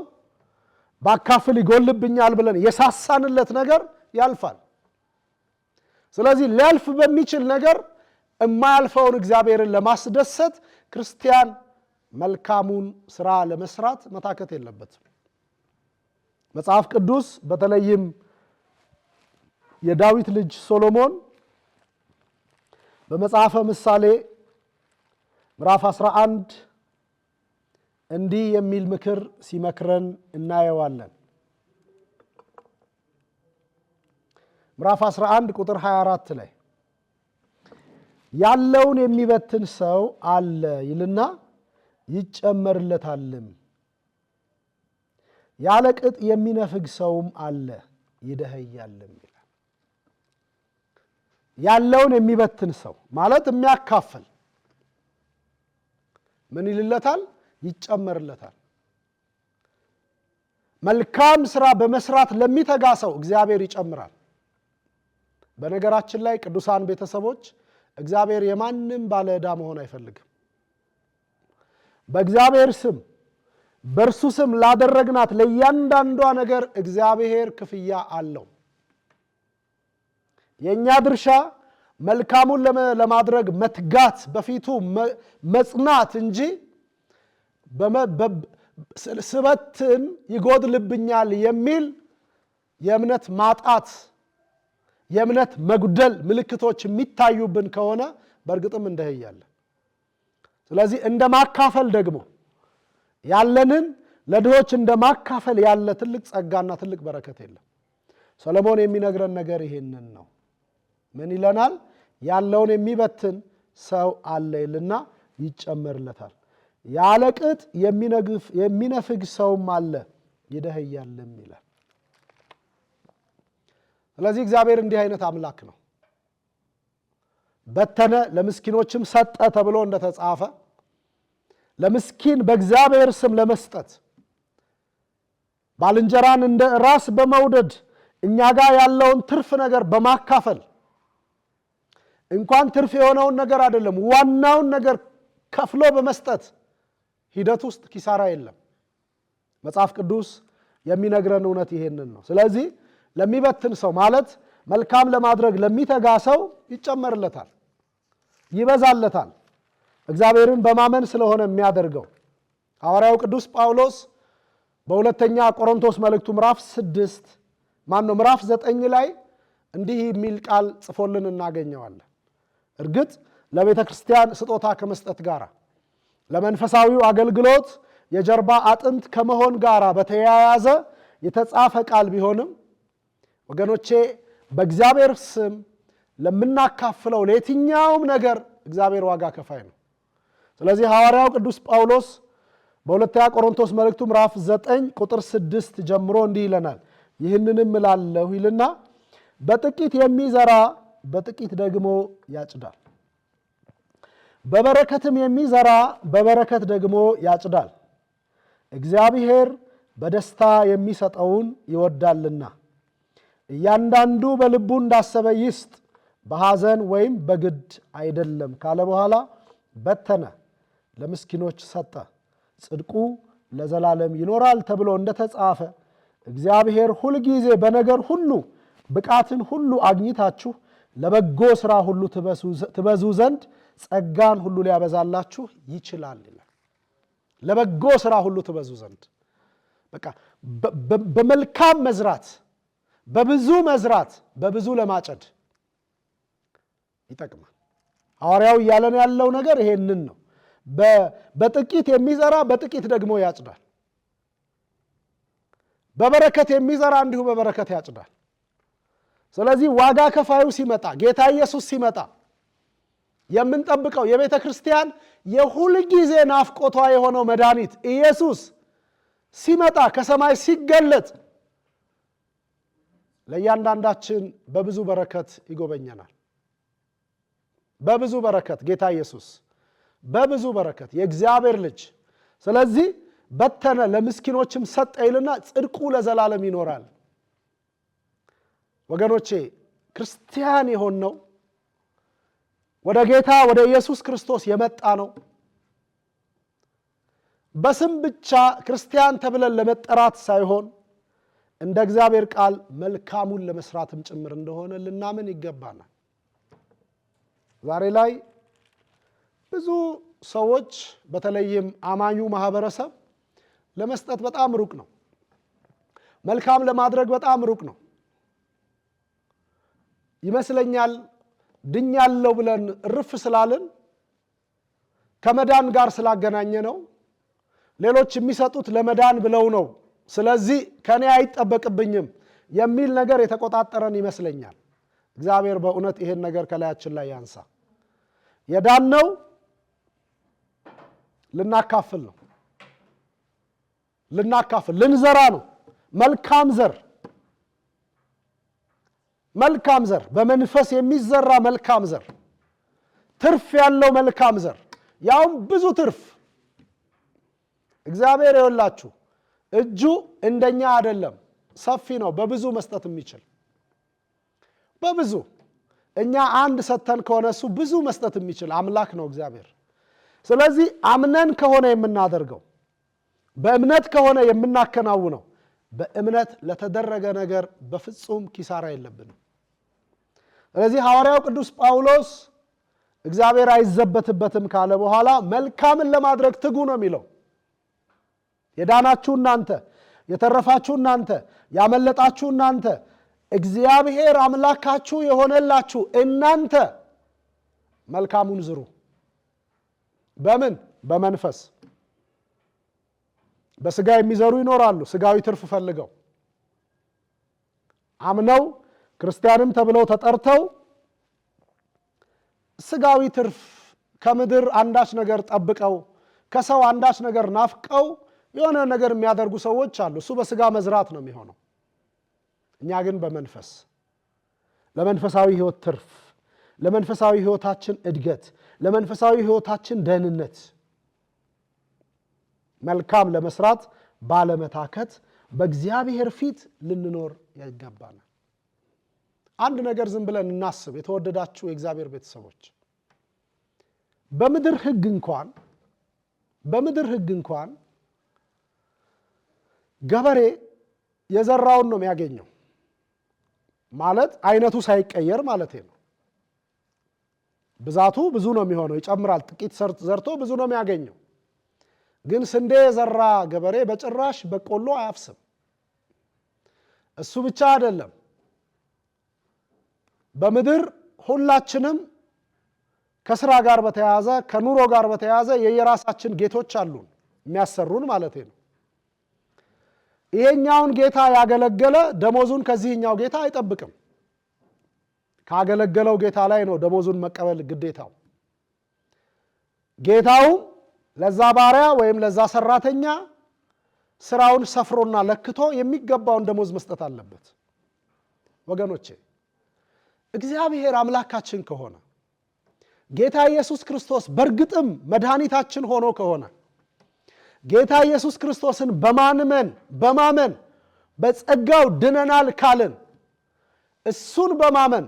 ባካፍል ይጎልብኛል ብለን የሳሳንለት ነገር ያልፋል። ስለዚህ ሊያልፍ በሚችል ነገር የማያልፈውን እግዚአብሔርን ለማስደሰት ክርስቲያን መልካሙን ስራ ለመስራት መታከት የለበትም። መጽሐፍ ቅዱስ በተለይም የዳዊት ልጅ ሶሎሞን በመጽሐፈ ምሳሌ ምዕራፍ 11 እንዲህ የሚል ምክር ሲመክረን እናየዋለን። ምዕራፍ 11 ቁጥር 24 ላይ ያለውን የሚበትን ሰው አለ ይልና ይጨመርለታልም፣ ያለ ቅጥ የሚነፍግ ሰውም አለ ይደኸያልም ይላል። ያለውን የሚበትን ሰው ማለት የሚያካፍል ምን ይልለታል? ይጨመርለታል። መልካም ስራ በመስራት ለሚተጋ ሰው እግዚአብሔር ይጨምራል። በነገራችን ላይ ቅዱሳን ቤተሰቦች እግዚአብሔር የማንም ባለ ዕዳ መሆን አይፈልግም። በእግዚአብሔር ስም በእርሱ ስም ላደረግናት ለእያንዳንዷ ነገር እግዚአብሔር ክፍያ አለው። የእኛ ድርሻ መልካሙን ለማድረግ መትጋት፣ በፊቱ መጽናት እንጂ ስበትን ይጎድልብኛል የሚል የእምነት ማጣት፣ የእምነት መጉደል ምልክቶች የሚታዩብን ከሆነ በእርግጥም እንደህያለን። ስለዚህ እንደ ማካፈል ደግሞ ያለንን ለድሆች እንደ ማካፈል ያለ ትልቅ ጸጋና ትልቅ በረከት የለም። ሰሎሞን የሚነግረን ነገር ይሄንን ነው። ምን ይለናል? ያለውን የሚበትን ሰው አለ ይልና ይጨመርለታል፣ ያለ ቅጥ የሚነፍግ ሰውም አለ ይደኸያልም ይላል። ስለዚህ እግዚአብሔር እንዲህ አይነት አምላክ ነው። በተነ ለምስኪኖችም ሰጠ ተብሎ እንደተጻፈ ለምስኪን በእግዚአብሔር ስም ለመስጠት ባልንጀራን እንደ ራስ በመውደድ እኛ ጋር ያለውን ትርፍ ነገር በማካፈል እንኳን ትርፍ የሆነውን ነገር አይደለም ዋናውን ነገር ከፍሎ በመስጠት ሂደት ውስጥ ኪሳራ የለም። መጽሐፍ ቅዱስ የሚነግረን እውነት ይሄንን ነው። ስለዚህ ለሚበትን ሰው ማለት መልካም ለማድረግ ለሚተጋ ሰው ይጨመርለታል፣ ይበዛለታል። እግዚአብሔርን በማመን ስለሆነ የሚያደርገው ሐዋርያው ቅዱስ ጳውሎስ በሁለተኛ ቆሮንቶስ መልእክቱ ምዕራፍ 9 ላይ እንዲህ የሚል ቃል ጽፎልን እናገኘዋለን። እርግጥ ለቤተ ክርስቲያን ስጦታ ከመስጠት ጋር ለመንፈሳዊው አገልግሎት የጀርባ አጥንት ከመሆን ጋር በተያያዘ የተጻፈ ቃል ቢሆንም ወገኖቼ በእግዚአብሔር ስም ለምናካፍለው ለየትኛውም ነገር እግዚአብሔር ዋጋ ከፋይ ነው። ስለዚህ ሐዋርያው ቅዱስ ጳውሎስ በሁለተኛ ቆሮንቶስ መልእክቱ ምዕራፍ 9 ቁጥር 6 ጀምሮ እንዲህ ይለናል። ይህንንም እላለሁ ይልና በጥቂት የሚዘራ በጥቂት ደግሞ ያጭዳል፣ በበረከትም የሚዘራ በበረከት ደግሞ ያጭዳል። እግዚአብሔር በደስታ የሚሰጠውን ይወዳልና እያንዳንዱ በልቡ እንዳሰበ ይስጥ፣ በሐዘን ወይም በግድ አይደለም ካለ በኋላ በተነ፣ ለምስኪኖች ሰጠ፣ ጽድቁ ለዘላለም ይኖራል ተብሎ እንደተጻፈ እግዚአብሔር ሁልጊዜ በነገር ሁሉ ብቃትን ሁሉ አግኝታችሁ ለበጎ ሥራ ሁሉ ትበዙ ዘንድ ጸጋን ሁሉ ሊያበዛላችሁ ይችላል ይላል። ለበጎ ሥራ ሁሉ ትበዙ ዘንድ በቃ በመልካም መዝራት፣ በብዙ መዝራት፣ በብዙ ለማጨድ ይጠቅማል። ሐዋርያው እያለን ያለው ነገር ይሄንን ነው። በጥቂት የሚዘራ በጥቂት ደግሞ ያጭዳል፣ በበረከት የሚዘራ እንዲሁ በበረከት ያጭዳል። ስለዚህ ዋጋ ከፋዩ ሲመጣ፣ ጌታ ኢየሱስ ሲመጣ የምንጠብቀው የቤተ ክርስቲያን የሁል ጊዜ ናፍቆቷ የሆነው መድኃኒት ኢየሱስ ሲመጣ ከሰማይ ሲገለጥ ለእያንዳንዳችን በብዙ በረከት ይጎበኘናል። በብዙ በረከት ጌታ ኢየሱስ በብዙ በረከት የእግዚአብሔር ልጅ። ስለዚህ በተነ ለምስኪኖችም ሰጠ ይልና ጽድቁ ለዘላለም ይኖራል። ወገኖቼ ክርስቲያን የሆነው ወደ ጌታ ወደ ኢየሱስ ክርስቶስ የመጣ ነው በስም ብቻ ክርስቲያን ተብለን ለመጠራት ሳይሆን እንደ እግዚአብሔር ቃል መልካሙን ለመስራትም ጭምር እንደሆነ ልናምን ይገባናል። ዛሬ ላይ ብዙ ሰዎች በተለይም አማኙ ማህበረሰብ ለመስጠት በጣም ሩቅ ነው። መልካም ለማድረግ በጣም ሩቅ ነው ይመስለኛል። ድኛለሁ ብለን እርፍ ስላልን ከመዳን ጋር ስላገናኘ ነው። ሌሎች የሚሰጡት ለመዳን ብለው ነው፣ ስለዚህ ከኔ አይጠበቅብኝም የሚል ነገር የተቆጣጠረን ይመስለኛል። እግዚአብሔር በእውነት ይሄን ነገር ከላያችን ላይ ያንሳ። የዳነው ልናካፍል ነው። ልንዘራ ነው። መልካም ዘር በመንፈስ የሚዘራ መልካም ዘር፣ ትርፍ ያለው መልካም ዘር፣ ያውም ብዙ ትርፍ። እግዚአብሔር ይወላችሁ እጁ እንደኛ አይደለም፣ ሰፊ ነው፣ በብዙ መስጠት የሚችል በብዙ። እኛ አንድ ሰተን ከሆነ እሱ ብዙ መስጠት የሚችል አምላክ ነው እግዚአብሔር። ስለዚህ አምነን ከሆነ የምናደርገው፣ በእምነት ከሆነ የምናከናውነው፣ በእምነት ለተደረገ ነገር በፍጹም ኪሳራ የለብንም። ስለዚህ ሐዋርያው ቅዱስ ጳውሎስ እግዚአብሔር አይዘበትበትም ካለ በኋላ መልካምን ለማድረግ ትጉ ነው የሚለው። የዳናችሁ እናንተ፣ የተረፋችሁ እናንተ፣ ያመለጣችሁ እናንተ፣ እግዚአብሔር አምላካችሁ የሆነላችሁ እናንተ መልካሙን ዝሩ። በምን? በመንፈስ። በስጋ የሚዘሩ ይኖራሉ፣ ስጋዊ ትርፍ ፈልገው አምነው ክርስቲያንም ተብለው ተጠርተው ስጋዊ ትርፍ ከምድር አንዳች ነገር ጠብቀው ከሰው አንዳች ነገር ናፍቀው የሆነ ነገር የሚያደርጉ ሰዎች አሉ። እሱ በስጋ መዝራት ነው የሚሆነው። እኛ ግን በመንፈስ ለመንፈሳዊ ሕይወት ትርፍ፣ ለመንፈሳዊ ሕይወታችን እድገት፣ ለመንፈሳዊ ሕይወታችን ደህንነት መልካም ለመስራት ባለመታከት በእግዚአብሔር ፊት ልንኖር ይገባናል። አንድ ነገር ዝም ብለን እናስብ። የተወደዳችሁ የእግዚአብሔር ቤተሰቦች፣ በምድር ሕግ እንኳን ገበሬ የዘራውን ነው የሚያገኘው። ማለት አይነቱ ሳይቀየር ማለት ነው። ብዛቱ ብዙ ነው የሚሆነው፣ ይጨምራል። ጥቂት ዘርቶ ብዙ ነው የሚያገኘው። ግን ስንዴ የዘራ ገበሬ በጭራሽ በቆሎ አያፍስም። እሱ ብቻ አይደለም። በምድር ሁላችንም ከስራ ጋር በተያያዘ ከኑሮ ጋር በተያያዘ የየራሳችን ጌቶች አሉን፣ የሚያሰሩን ማለት ነው። ይሄኛውን ጌታ ያገለገለ ደሞዙን ከዚህኛው ጌታ አይጠብቅም። ካገለገለው ጌታ ላይ ነው ደሞዙን መቀበል ግዴታው። ጌታው ለዛ ባሪያ ወይም ለዛ ሰራተኛ ስራውን ሰፍሮና ለክቶ የሚገባውን ደሞዝ መስጠት አለበት። ወገኖቼ፣ እግዚአብሔር አምላካችን ከሆነ ጌታ ኢየሱስ ክርስቶስ በእርግጥም መድኃኒታችን ሆኖ ከሆነ ጌታ ኢየሱስ ክርስቶስን በማመን በጸጋው ድነናል ካልን እሱን በማመን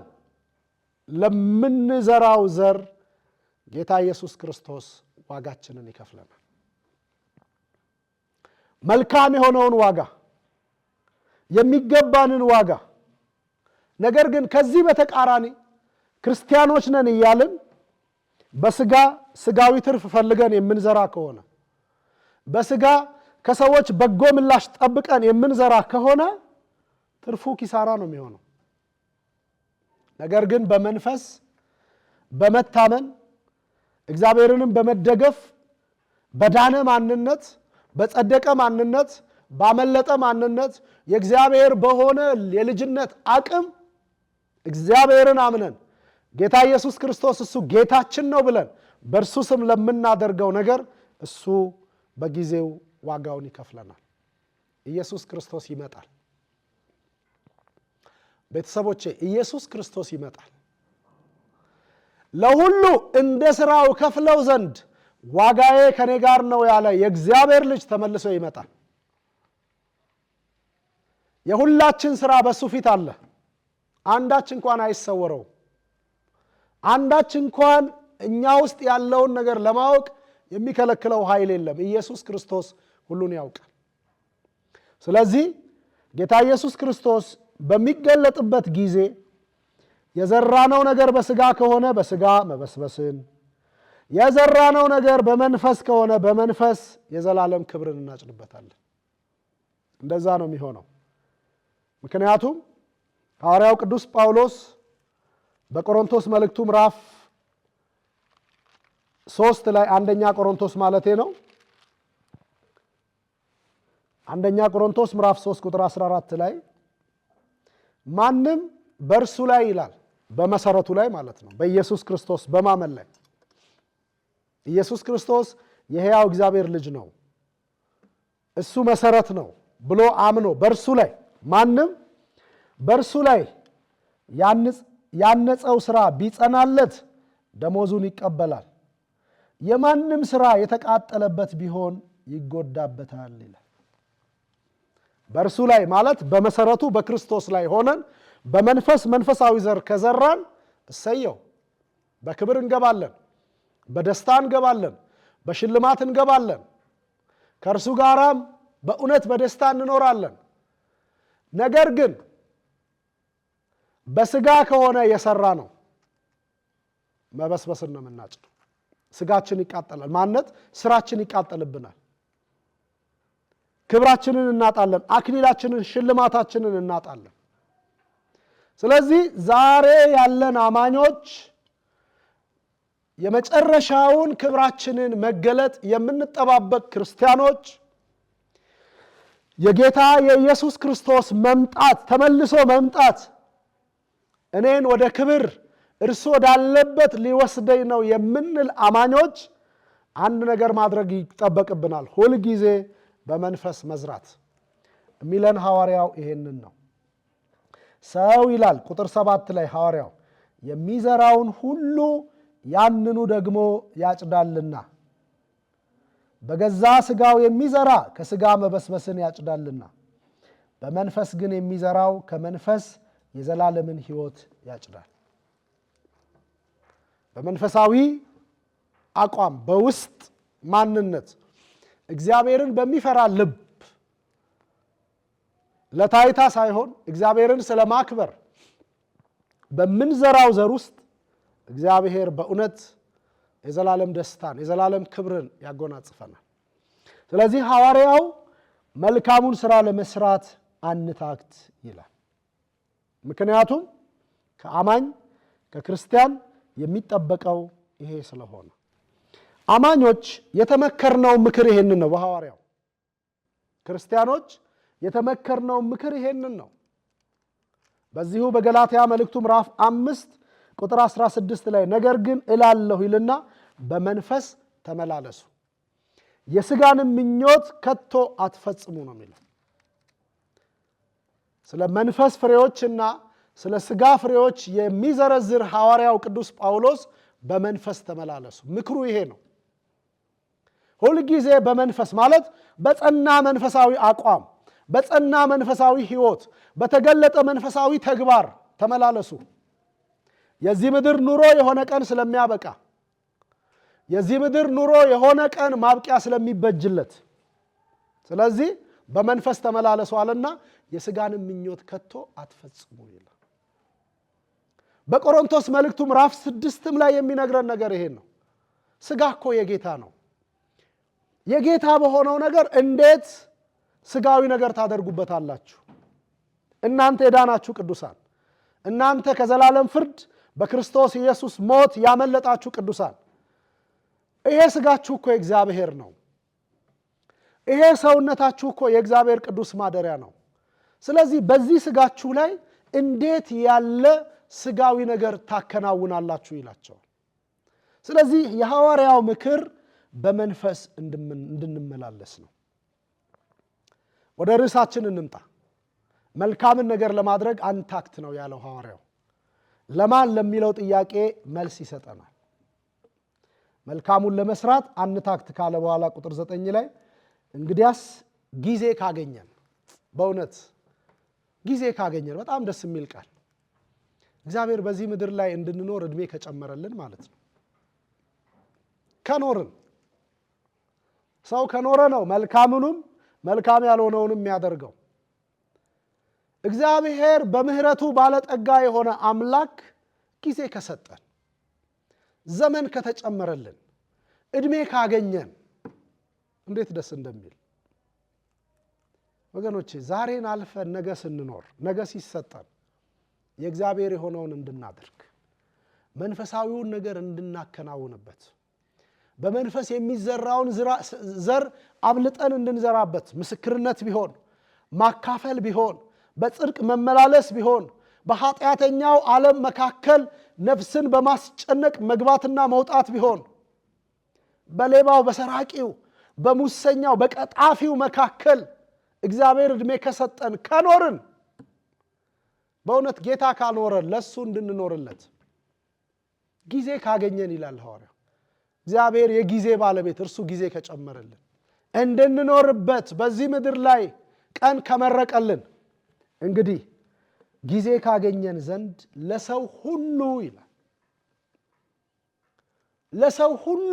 ለምንዘራው ዘር ጌታ ኢየሱስ ክርስቶስ ዋጋችንን ይከፍለናል። መልካም የሆነውን ዋጋ፣ የሚገባንን ዋጋ። ነገር ግን ከዚህ በተቃራኒ ክርስቲያኖች ነን እያልን ስጋዊ ትርፍ ፈልገን የምንዘራ ከሆነ፣ በስጋ ከሰዎች በጎ ምላሽ ጠብቀን የምንዘራ ከሆነ ትርፉ ኪሳራ ነው የሚሆነው። ነገር ግን በመንፈስ በመታመን እግዚአብሔርንም በመደገፍ በዳነ ማንነት፣ በጸደቀ ማንነት፣ ባመለጠ ማንነት የእግዚአብሔር በሆነ የልጅነት አቅም እግዚአብሔርን አምነን ጌታ ኢየሱስ ክርስቶስ እሱ ጌታችን ነው ብለን በእርሱ ስም ለምናደርገው ነገር እሱ በጊዜው ዋጋውን ይከፍለናል። ኢየሱስ ክርስቶስ ይመጣል። ቤተሰቦቼ፣ ኢየሱስ ክርስቶስ ይመጣል። ለሁሉ እንደ ሥራው ከፍለው ዘንድ ዋጋዬ ከኔ ጋር ነው ያለ የእግዚአብሔር ልጅ ተመልሶ ይመጣል። የሁላችን ሥራ በሱ ፊት አለ። አንዳች እንኳን አይሰወረው። አንዳች እንኳን እኛ ውስጥ ያለውን ነገር ለማወቅ የሚከለክለው ኃይል የለም። ኢየሱስ ክርስቶስ ሁሉን ያውቃል። ስለዚህ ጌታ ኢየሱስ ክርስቶስ በሚገለጥበት ጊዜ የዘራነው ነገር በስጋ ከሆነ በስጋ መበስበስን፣ የዘራነው ነገር በመንፈስ ከሆነ በመንፈስ የዘላለም ክብርን እናጭንበታለን። እንደዛ ነው የሚሆነው። ምክንያቱም ሐዋርያው ቅዱስ ጳውሎስ በቆሮንቶስ መልእክቱ ምዕራፍ 3 ላይ አንደኛ ቆሮንቶስ ማለቴ ነው። አንደኛ ቆሮንቶስ ምዕራፍ 3 ቁጥር 14 ላይ ማንም በእርሱ ላይ ይላል በመሰረቱ ላይ ማለት ነው። በኢየሱስ ክርስቶስ በማመን ላይ ኢየሱስ ክርስቶስ የሕያው እግዚአብሔር ልጅ ነው፣ እሱ መሰረት ነው ብሎ አምኖ በእርሱ ላይ ማንም በእርሱ ላይ ያነጸው ስራ ቢጸናለት ደሞዙን ይቀበላል። የማንም ስራ የተቃጠለበት ቢሆን ይጎዳበታል ይላል። በእርሱ ላይ ማለት በመሰረቱ በክርስቶስ ላይ ሆነን በመንፈስ መንፈሳዊ ዘር ከዘራን እሰየው፣ በክብር እንገባለን፣ በደስታ እንገባለን፣ በሽልማት እንገባለን፣ ከእርሱ ጋራም በእውነት በደስታ እንኖራለን። ነገር ግን በስጋ ከሆነ የሰራ ነው መበስበስን ነው የምናጭደው። ስጋችን ይቃጠላል፣ ማንነት ስራችን ይቃጠልብናል፣ ክብራችንን እናጣለን፣ አክሊላችንን ሽልማታችንን እናጣለን። ስለዚህ ዛሬ ያለን አማኞች የመጨረሻውን ክብራችንን መገለጥ የምንጠባበቅ ክርስቲያኖች የጌታ የኢየሱስ ክርስቶስ መምጣት ተመልሶ መምጣት እኔን ወደ ክብር እርሱ ወዳለበት ሊወስደኝ ነው የምንል አማኞች አንድ ነገር ማድረግ ይጠበቅብናል። ሁል ጊዜ በመንፈስ መዝራት የሚለን ሐዋርያው ይሄንን ነው። ሰው ይላል ቁጥር 7 ላይ ሐዋርያው የሚዘራውን ሁሉ ያንኑ ደግሞ ያጭዳልና፣ በገዛ ስጋው የሚዘራ ከስጋ መበስበስን ያጭዳልና፣ በመንፈስ ግን የሚዘራው ከመንፈስ የዘላለምን ሕይወት ያጭዳል። በመንፈሳዊ አቋም በውስጥ ማንነት እግዚአብሔርን በሚፈራ ልብ ለታይታ ሳይሆን እግዚአብሔርን ስለማክበር በምንዘራው ዘር ውስጥ እግዚአብሔር በእውነት የዘላለም ደስታን የዘላለም ክብርን ያጎናጽፈናል። ስለዚህ ሐዋርያው መልካሙን ስራ ለመስራት አንታክት ይላል። ምክንያቱም ከአማኝ ከክርስቲያን የሚጠበቀው ይሄ ስለሆነ አማኞች የተመከርነው ምክር ይሄንን ነው። በሐዋርያው ክርስቲያኖች የተመከርነው ምክር ይሄንን ነው። በዚሁ በገላትያ መልእክቱ ምዕራፍ 5 ቁጥር 16 ላይ ነገር ግን እላለሁ ይልና በመንፈስ ተመላለሱ፣ የሥጋንም ምኞት ከቶ አትፈጽሙ ነው የሚለው። ስለ መንፈስ ፍሬዎችና ስለ ሥጋ ፍሬዎች የሚዘረዝር ሐዋርያው ቅዱስ ጳውሎስ በመንፈስ ተመላለሱ፣ ምክሩ ይሄ ነው። ሁልጊዜ በመንፈስ ማለት በጸና መንፈሳዊ አቋም፣ በጸና መንፈሳዊ ሕይወት፣ በተገለጠ መንፈሳዊ ተግባር ተመላለሱ። የዚህ ምድር ኑሮ የሆነ ቀን ስለሚያበቃ፣ የዚህ ምድር ኑሮ የሆነ ቀን ማብቂያ ስለሚበጅለት፣ ስለዚህ በመንፈስ ተመላለሱ አለና የሥጋንም ምኞት ከቶ አትፈጽሙ ይላል። በቆሮንቶስ መልእክቱ ምዕራፍ 6 ላይ የሚነግረን ነገር ይሄን ነው። ሥጋ እኮ የጌታ ነው። የጌታ በሆነው ነገር እንዴት ሥጋዊ ነገር ታደርጉበታላችሁ? እናንተ የዳናችሁ ቅዱሳን፣ እናንተ ከዘላለም ፍርድ በክርስቶስ ኢየሱስ ሞት ያመለጣችሁ ቅዱሳን፣ ይሄ ሥጋችሁ እኮ የእግዚአብሔር ነው። ይሄ ሰውነታችሁ እኮ የእግዚአብሔር ቅዱስ ማደሪያ ነው። ስለዚህ በዚህ ሥጋችሁ ላይ እንዴት ያለ ሥጋዊ ነገር ታከናውናላችሁ ይላቸዋል። ስለዚህ የሐዋርያው ምክር በመንፈስ እንድንመላለስ ነው። ወደ ርዕሳችን እንምጣ። መልካምን ነገር ለማድረግ አንታክት ነው ያለው ሐዋርያው። ለማን ለሚለው ጥያቄ መልስ ይሰጠናል። መልካሙን ለመስራት አንታክት ካለ በኋላ ቁጥር 9 ላይ እንግዲያስ ጊዜ ካገኘን፣ በእውነት ጊዜ ካገኘን በጣም ደስ የሚል ቃል። እግዚአብሔር በዚህ ምድር ላይ እንድንኖር እድሜ ከጨመረልን ማለት ነው። ከኖርን ሰው ከኖረ ነው መልካሙንም መልካም ያልሆነውንም የሚያደርገው። እግዚአብሔር በምህረቱ ባለጠጋ የሆነ አምላክ ጊዜ ከሰጠን፣ ዘመን ከተጨመረልን፣ እድሜ ካገኘን እንዴት ደስ እንደሚል ወገኖቼ። ዛሬን አልፈን ነገ ስንኖር፣ ነገ ሲሰጠን የእግዚአብሔር የሆነውን እንድናደርግ፣ መንፈሳዊውን ነገር እንድናከናውንበት፣ በመንፈስ የሚዘራውን ዘር አብልጠን እንድንዘራበት፣ ምስክርነት ቢሆን፣ ማካፈል ቢሆን፣ በጽድቅ መመላለስ ቢሆን፣ በኃጢአተኛው ዓለም መካከል ነፍስን በማስጨነቅ መግባትና መውጣት ቢሆን፣ በሌባው በሰራቂው በሙሰኛው በቀጣፊው መካከል እግዚአብሔር ዕድሜ ከሰጠን ከኖርን፣ በእውነት ጌታ ካልኖረን ለሱ እንድንኖርለት ጊዜ ካገኘን ይላል ሐዋርያው፣ እግዚአብሔር የጊዜ ባለቤት እርሱ ጊዜ ከጨመረልን እንድንኖርበት በዚህ ምድር ላይ ቀን ከመረቀልን፣ እንግዲህ ጊዜ ካገኘን ዘንድ ለሰው ሁሉ ይላል፣ ለሰው ሁሉ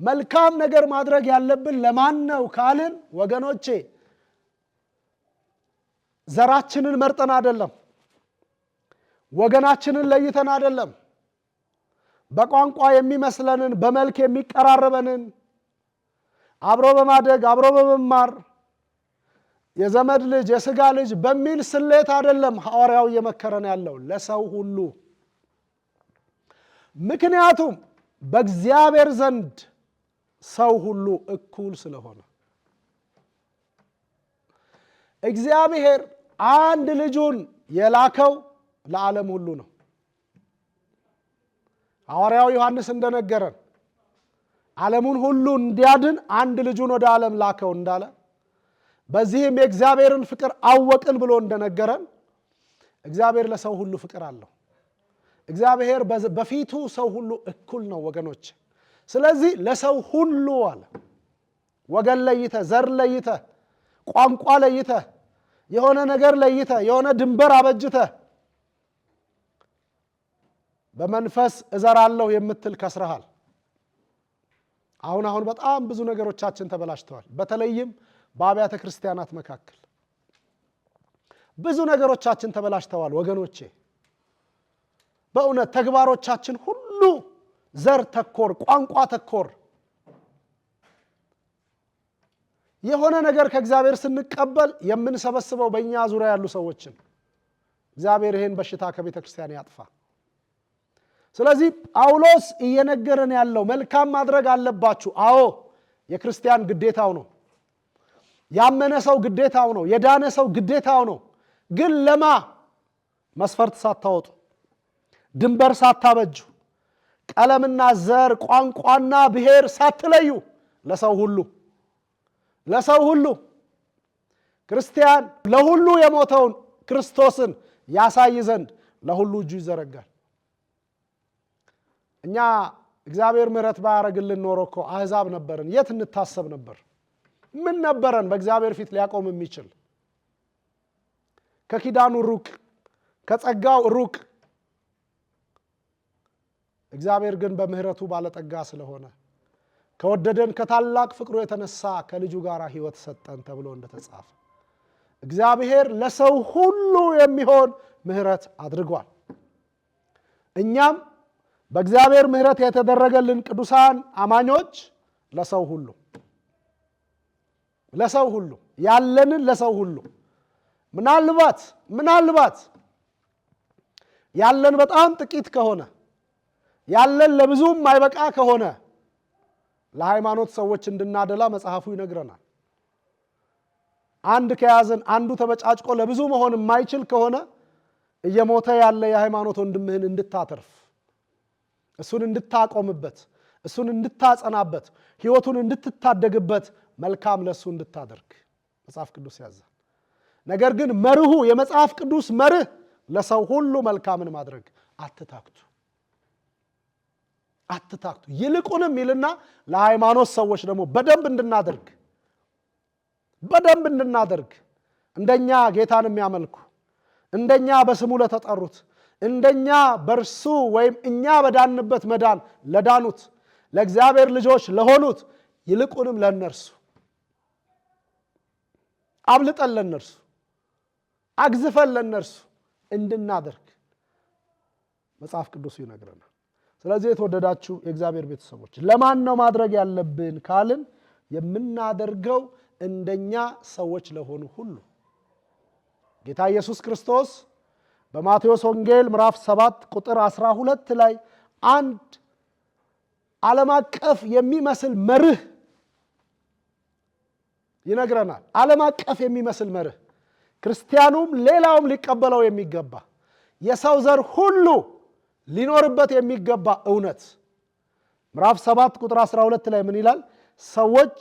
መልካም ነገር ማድረግ ያለብን ለማን ነው ካልን ወገኖቼ፣ ዘራችንን መርጠን አይደለም፣ ወገናችንን ለይተን አይደለም፣ በቋንቋ የሚመስለንን በመልክ የሚቀራረበንን አብሮ በማደግ አብሮ በመማር የዘመድ ልጅ የሥጋ ልጅ በሚል ስሌት አይደለም ሐዋርያው እየመከረን ያለው፣ ለሰው ሁሉ። ምክንያቱም በእግዚአብሔር ዘንድ ሰው ሁሉ እኩል ስለሆነ እግዚአብሔር አንድ ልጁን የላከው ለዓለም ሁሉ ነው። ሐዋርያው ዮሐንስ እንደነገረን ዓለሙን ሁሉ እንዲያድን አንድ ልጁን ወደ ዓለም ላከው እንዳለ፣ በዚህም የእግዚአብሔርን ፍቅር አወቅን ብሎ እንደነገረን እግዚአብሔር ለሰው ሁሉ ፍቅር አለው። እግዚአብሔር በፊቱ ሰው ሁሉ እኩል ነው ወገኖች። ስለዚህ ለሰው ሁሉ አለ። ወገን ለይተ፣ ዘር ለይተ፣ ቋንቋ ለይተ፣ የሆነ ነገር ለይተ፣ የሆነ ድንበር አበጅተ በመንፈስ እዘራለሁ የምትል ከስረሃል። አሁን በጣም ብዙ ነገሮቻችን ተበላሽተዋል። በተለይም በአብያተ ክርስቲያናት መካከል ብዙ ነገሮቻችን ተበላሽተዋል ወገኖቼ። በእውነት ተግባሮቻችን ሁሉ ዘር ተኮር፣ ቋንቋ ተኮር። የሆነ ነገር ከእግዚአብሔር ስንቀበል የምንሰበስበው በእኛ ዙሪያ ያሉ ሰዎችን። እግዚአብሔር ይህን በሽታ ከቤተ ክርስቲያን ያጥፋ። ስለዚህ ጳውሎስ እየነገረን ያለው መልካም ማድረግ አለባችሁ። አዎ የክርስቲያን ግዴታው ነው። ያመነ ሰው ግዴታው ነው። የዳነ ሰው ግዴታው ነው። ግን ለማ መስፈርት ሳታወጡ፣ ድንበር ሳታበጁ፣ ቀለምና ዘር ቋንቋና ብሔር ሳትለዩ ለሰው ሁሉ ክርስቲያን ለሁሉ የሞተውን ክርስቶስን ያሳይ ዘንድ ለሁሉ እጁ ይዘረጋል። እኛ እግዚአብሔር ምሕረት ባያረግልን ኖሮ እኮ አሕዛብ ነበርን። የት እንታሰብ ነበር? ምን ነበረን በእግዚአብሔር ፊት ሊያቆም የሚችል? ከኪዳኑ ሩቅ፣ ከጸጋው ሩቅ። እግዚአብሔር ግን በምሕረቱ ባለጠጋ ስለሆነ ከወደደን ከታላቅ ፍቅሩ የተነሳ ከልጁ ጋር ሕይወት ሰጠን ተብሎ እንደተጻፈ እግዚአብሔር ለሰው ሁሉ የሚሆን ምሕረት አድርጓል። እኛም በእግዚአብሔር ምሕረት የተደረገልን ቅዱሳን አማኞች ለሰው ሁሉ ያለንን ለሰው ሁሉ ምናልባት ያለን በጣም ጥቂት ከሆነ ያለን ለብዙም ማይበቃ ከሆነ ለሃይማኖት ሰዎች እንድናደላ መጽሐፉ ይነግረናል። አንድ ከያዘን አንዱ ተበጫጭቆ ለብዙ መሆን የማይችል ከሆነ እየሞተ ያለ የሃይማኖት ወንድምህን እንድታተርፍ፣ እሱን እንድታቆምበት፣ እሱን እንድታጸናበት፣ ሕይወቱን እንድትታደግበት መልካም ለሱ እንድታደርግ መጽሐፍ ቅዱስ ያዛል። ነገር ግን መርሁ የመጽሐፍ ቅዱስ መርህ ለሰው ሁሉ መልካምን ማድረግ አትታክቱ። ይልቁንም ይልና ለሃይማኖት ሰዎች ደግሞ በደንብ እንድናደርግ እንደኛ ጌታን የሚያመልኩ እንደኛ በስሙ ለተጠሩት እንደኛ በርሱ ወይም እኛ በዳንበት መዳን ለዳኑት ለእግዚአብሔር ልጆች ለሆኑት ይልቁንም ለነርሱ አብልጠን ለነርሱ አግዝፈን ለነርሱ እንድናደርግ መጽሐፍ ቅዱስ ይነግረናል። ስለዚህ የተወደዳችሁ የእግዚአብሔር ቤተሰቦች ለማን ነው ማድረግ ያለብን ካልን የምናደርገው እንደኛ ሰዎች ለሆኑ ሁሉ። ጌታ ኢየሱስ ክርስቶስ በማቴዎስ ወንጌል ምዕራፍ 7 ቁጥር 12 ላይ አንድ ዓለም አቀፍ የሚመስል መርህ ይነግረናል። ዓለም አቀፍ የሚመስል መርህ ክርስቲያኑም ሌላውም ሊቀበለው የሚገባ የሰው ዘር ሁሉ ሊኖርበት የሚገባ እውነት ምዕራፍ 7 ቁጥር 12 ላይ ምን ይላል? ሰዎች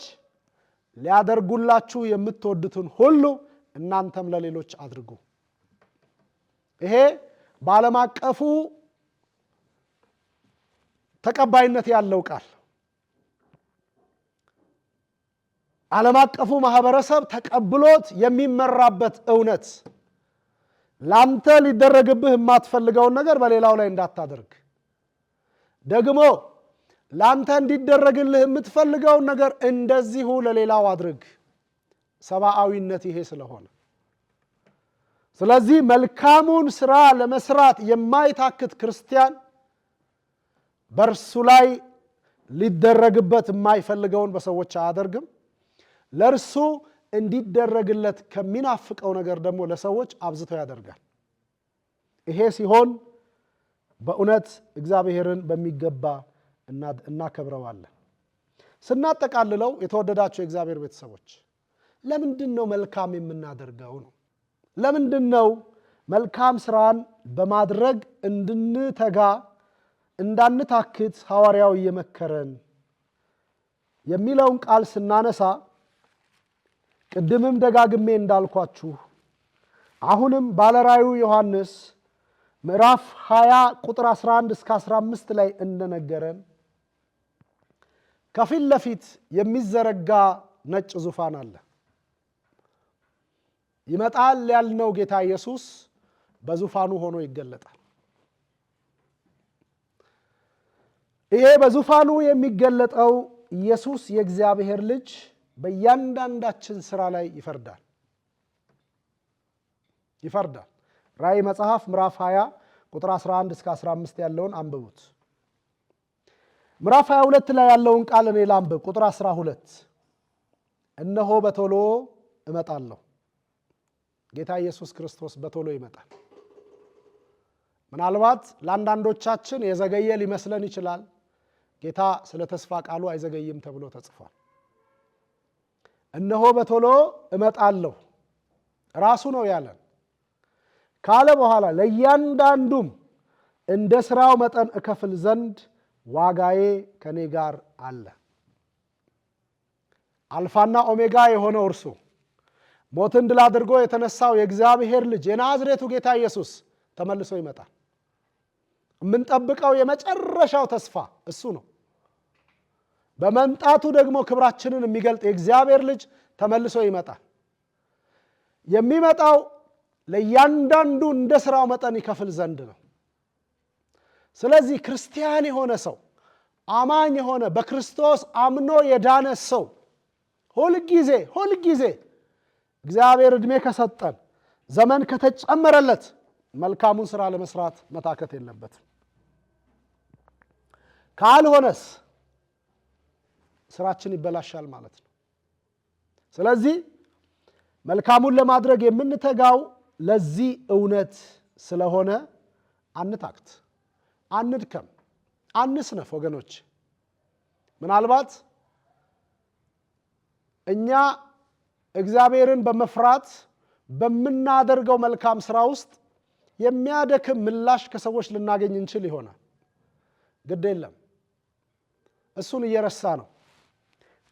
ሊያደርጉላችሁ የምትወዱትን ሁሉ እናንተም ለሌሎች አድርጉ። ይሄ በዓለም አቀፉ ተቀባይነት ያለው ቃል፣ ዓለም አቀፉ ማህበረሰብ ተቀብሎት የሚመራበት እውነት፣ ላንተ ሊደረግብህ የማትፈልገውን ነገር በሌላው ላይ እንዳታደርግ፣ ደግሞ ላንተ እንዲደረግልህ የምትፈልገውን ነገር እንደዚሁ ለሌላው አድርግ። ሰብአዊነት ይሄ ስለሆነ ስለዚህ መልካሙን ስራ ለመስራት የማይታክት ክርስቲያን በእርሱ ላይ ሊደረግበት የማይፈልገውን በሰዎች አያደርግም። ለእርሱ እንዲደረግለት ከሚናፍቀው ነገር ደግሞ ለሰዎች አብዝቶ ያደርጋል። ይሄ ሲሆን በእውነት እግዚአብሔርን በሚገባ እናከብረዋለን። ስናጠቃልለው የተወደዳቸው የእግዚአብሔር ቤተሰቦች ለምንድን ነው መልካም የምናደርገው ነው? ለምንድን ነው መልካም ስራን በማድረግ እንድንተጋ እንዳንታክት ሐዋርያው እየመከረን የሚለውን ቃል ስናነሳ ቅድምም ደጋግሜ እንዳልኳችሁ አሁንም ባለራእዩ ዮሐንስ ምዕራፍ 20 ቁጥር 11 እስከ 15 ላይ እንደነገረን ከፊት ለፊት የሚዘረጋ ነጭ ዙፋን አለ። ይመጣል ያልነው ጌታ ኢየሱስ በዙፋኑ ሆኖ ይገለጣል። ይሄ በዙፋኑ የሚገለጠው ኢየሱስ የእግዚአብሔር ልጅ በእያንዳንዳችን ስራ ላይ ይፈርዳል። ራእይ መጽሐፍ ምዕራፍ 20 ቁጥር 11 እስከ 15 ያለውን አንብቡት። ምዕራፍ 22 ላይ ያለውን ቃል እኔ ላንብብ። ቁጥር 12 እነሆ በቶሎ እመጣለሁ። ጌታ ኢየሱስ ክርስቶስ በቶሎ ይመጣል። ምናልባት ለአንዳንዶቻችን የዘገየ ሊመስለን ይችላል። ጌታ ስለ ተስፋ ቃሉ አይዘገይም ተብሎ ተጽፏል። እነሆ በቶሎ እመጣለሁ ራሱ ነው ያለን። ካለ በኋላ ለእያንዳንዱም እንደ ስራው መጠን እከፍል ዘንድ ዋጋዬ ከኔ ጋር አለ። አልፋና ኦሜጋ የሆነው እርሱ ሞትን ድል አድርጎ የተነሳው የእግዚአብሔር ልጅ የናዝሬቱ ጌታ ኢየሱስ ተመልሶ ይመጣል። የምንጠብቀው የመጨረሻው ተስፋ እሱ ነው። በመምጣቱ ደግሞ ክብራችንን የሚገልጥ የእግዚአብሔር ልጅ ተመልሶ ይመጣል። የሚመጣው ለእያንዳንዱ እንደ ስራው መጠን ይከፍል ዘንድ ነው። ስለዚህ ክርስቲያን የሆነ ሰው፣ አማኝ የሆነ በክርስቶስ አምኖ የዳነ ሰው ሁልጊዜ እግዚአብሔር ዕድሜ ከሰጠን ዘመን ከተጨመረለት መልካሙን ስራ ለመስራት መታከት የለበትም። ካልሆነስ ስራችን ይበላሻል ማለት ነው። ስለዚህ መልካሙን ለማድረግ የምንተጋው ለዚህ እውነት ስለሆነ አንታክት፣ አንድከም፣ አንስነፍ። ወገኖች ምናልባት እኛ እግዚአብሔርን በመፍራት በምናደርገው መልካም ስራ ውስጥ የሚያደክም ምላሽ ከሰዎች ልናገኝ እንችል ይሆናል። ግድ የለም፣ እሱን እየረሳ ነው።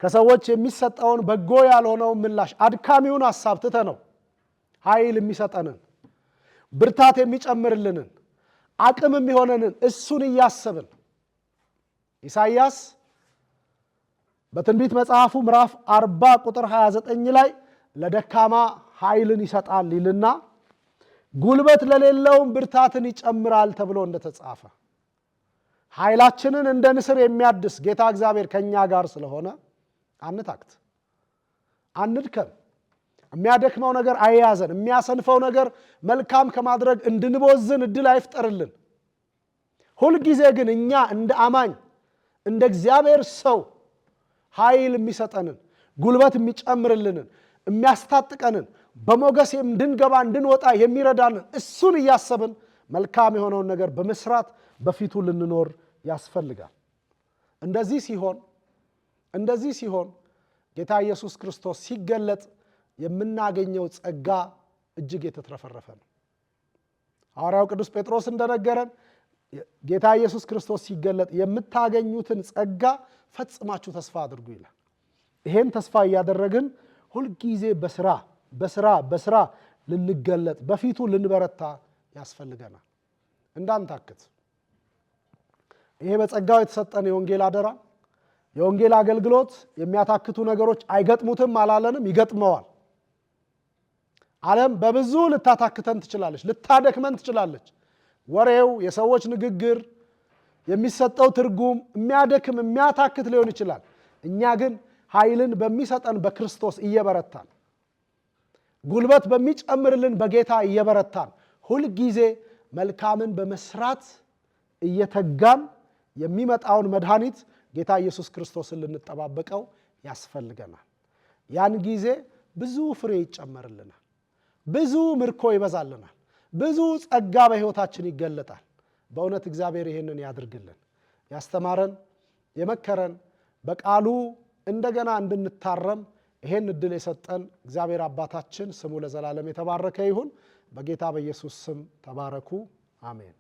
ከሰዎች የሚሰጠውን በጎ ያልሆነውን ምላሽ፣ አድካሚውን ሐሳብ ትተ ነው ኃይል የሚሰጠንን፣ ብርታት የሚጨምርልንን፣ አቅም የሚሆነንን እሱን እያሰብን ኢሳይያስ በትንቢት መጽሐፉ ምዕራፍ 40 ቁጥር 29 ላይ ለደካማ ኃይልን ይሰጣል ይልና ጉልበት ለሌለውም ብርታትን ይጨምራል ተብሎ እንደተጻፈ ኃይላችንን እንደ ንስር የሚያድስ ጌታ እግዚአብሔር ከኛ ጋር ስለሆነ አንታክት፣ አንድከም። የሚያደክመው ነገር አይያዘን። የሚያሰንፈው ነገር መልካም ከማድረግ እንድንቦዝን እድል አይፍጠርልን። ሁልጊዜ ግን እኛ እንደ አማኝ እንደ እግዚአብሔር ሰው ኃይል የሚሰጠንን፣ ጉልበት የሚጨምርልንን፣ የሚያስታጥቀንን፣ በሞገስ እንድንገባ እንድንወጣ የሚረዳንን እሱን እያሰብን መልካም የሆነውን ነገር በመስራት በፊቱ ልንኖር ያስፈልጋል። እንደዚህ ሲሆን ጌታ ኢየሱስ ክርስቶስ ሲገለጥ የምናገኘው ጸጋ እጅግ የተትረፈረፈ ነው። ሐዋርያው ቅዱስ ጴጥሮስ እንደነገረን ጌታ ኢየሱስ ክርስቶስ ሲገለጥ የምታገኙትን ጸጋ ፈጽማችሁ ተስፋ አድርጉ ይላል። ይሄን ተስፋ እያደረግን ሁልጊዜ በስራ ልንገለጥ በፊቱ ልንበረታ ያስፈልገናል። እንዳንታክት። ይሄ በጸጋው የተሰጠን የወንጌል አደራ፣ የወንጌል አገልግሎት የሚያታክቱ ነገሮች አይገጥሙትም አላለንም፣ ይገጥመዋል። ዓለም በብዙ ልታታክተን ትችላለች፣ ልታደክመን ትችላለች። ወሬው፣ የሰዎች ንግግር፣ የሚሰጠው ትርጉም የሚያደክም የሚያታክት ሊሆን ይችላል። እኛ ግን ኃይልን በሚሰጠን በክርስቶስ እየበረታን፣ ጉልበት በሚጨምርልን በጌታ እየበረታን፣ ሁልጊዜ መልካምን በመስራት እየተጋን የሚመጣውን መድኃኒት ጌታ ኢየሱስ ክርስቶስን ልንጠባበቀው ያስፈልገናል። ያን ጊዜ ብዙ ፍሬ ይጨመርልናል፣ ብዙ ምርኮ ይበዛልናል፣ ብዙ ጸጋ በሕይወታችን ይገለጣል። በእውነት እግዚአብሔር ይህንን ያድርግልን። ያስተማረን የመከረን በቃሉ እንደገና እንድንታረም ይሄን እድል የሰጠን እግዚአብሔር አባታችን ስሙ ለዘላለም የተባረከ ይሁን። በጌታ በኢየሱስ ስም ተባረኩ። አሜን።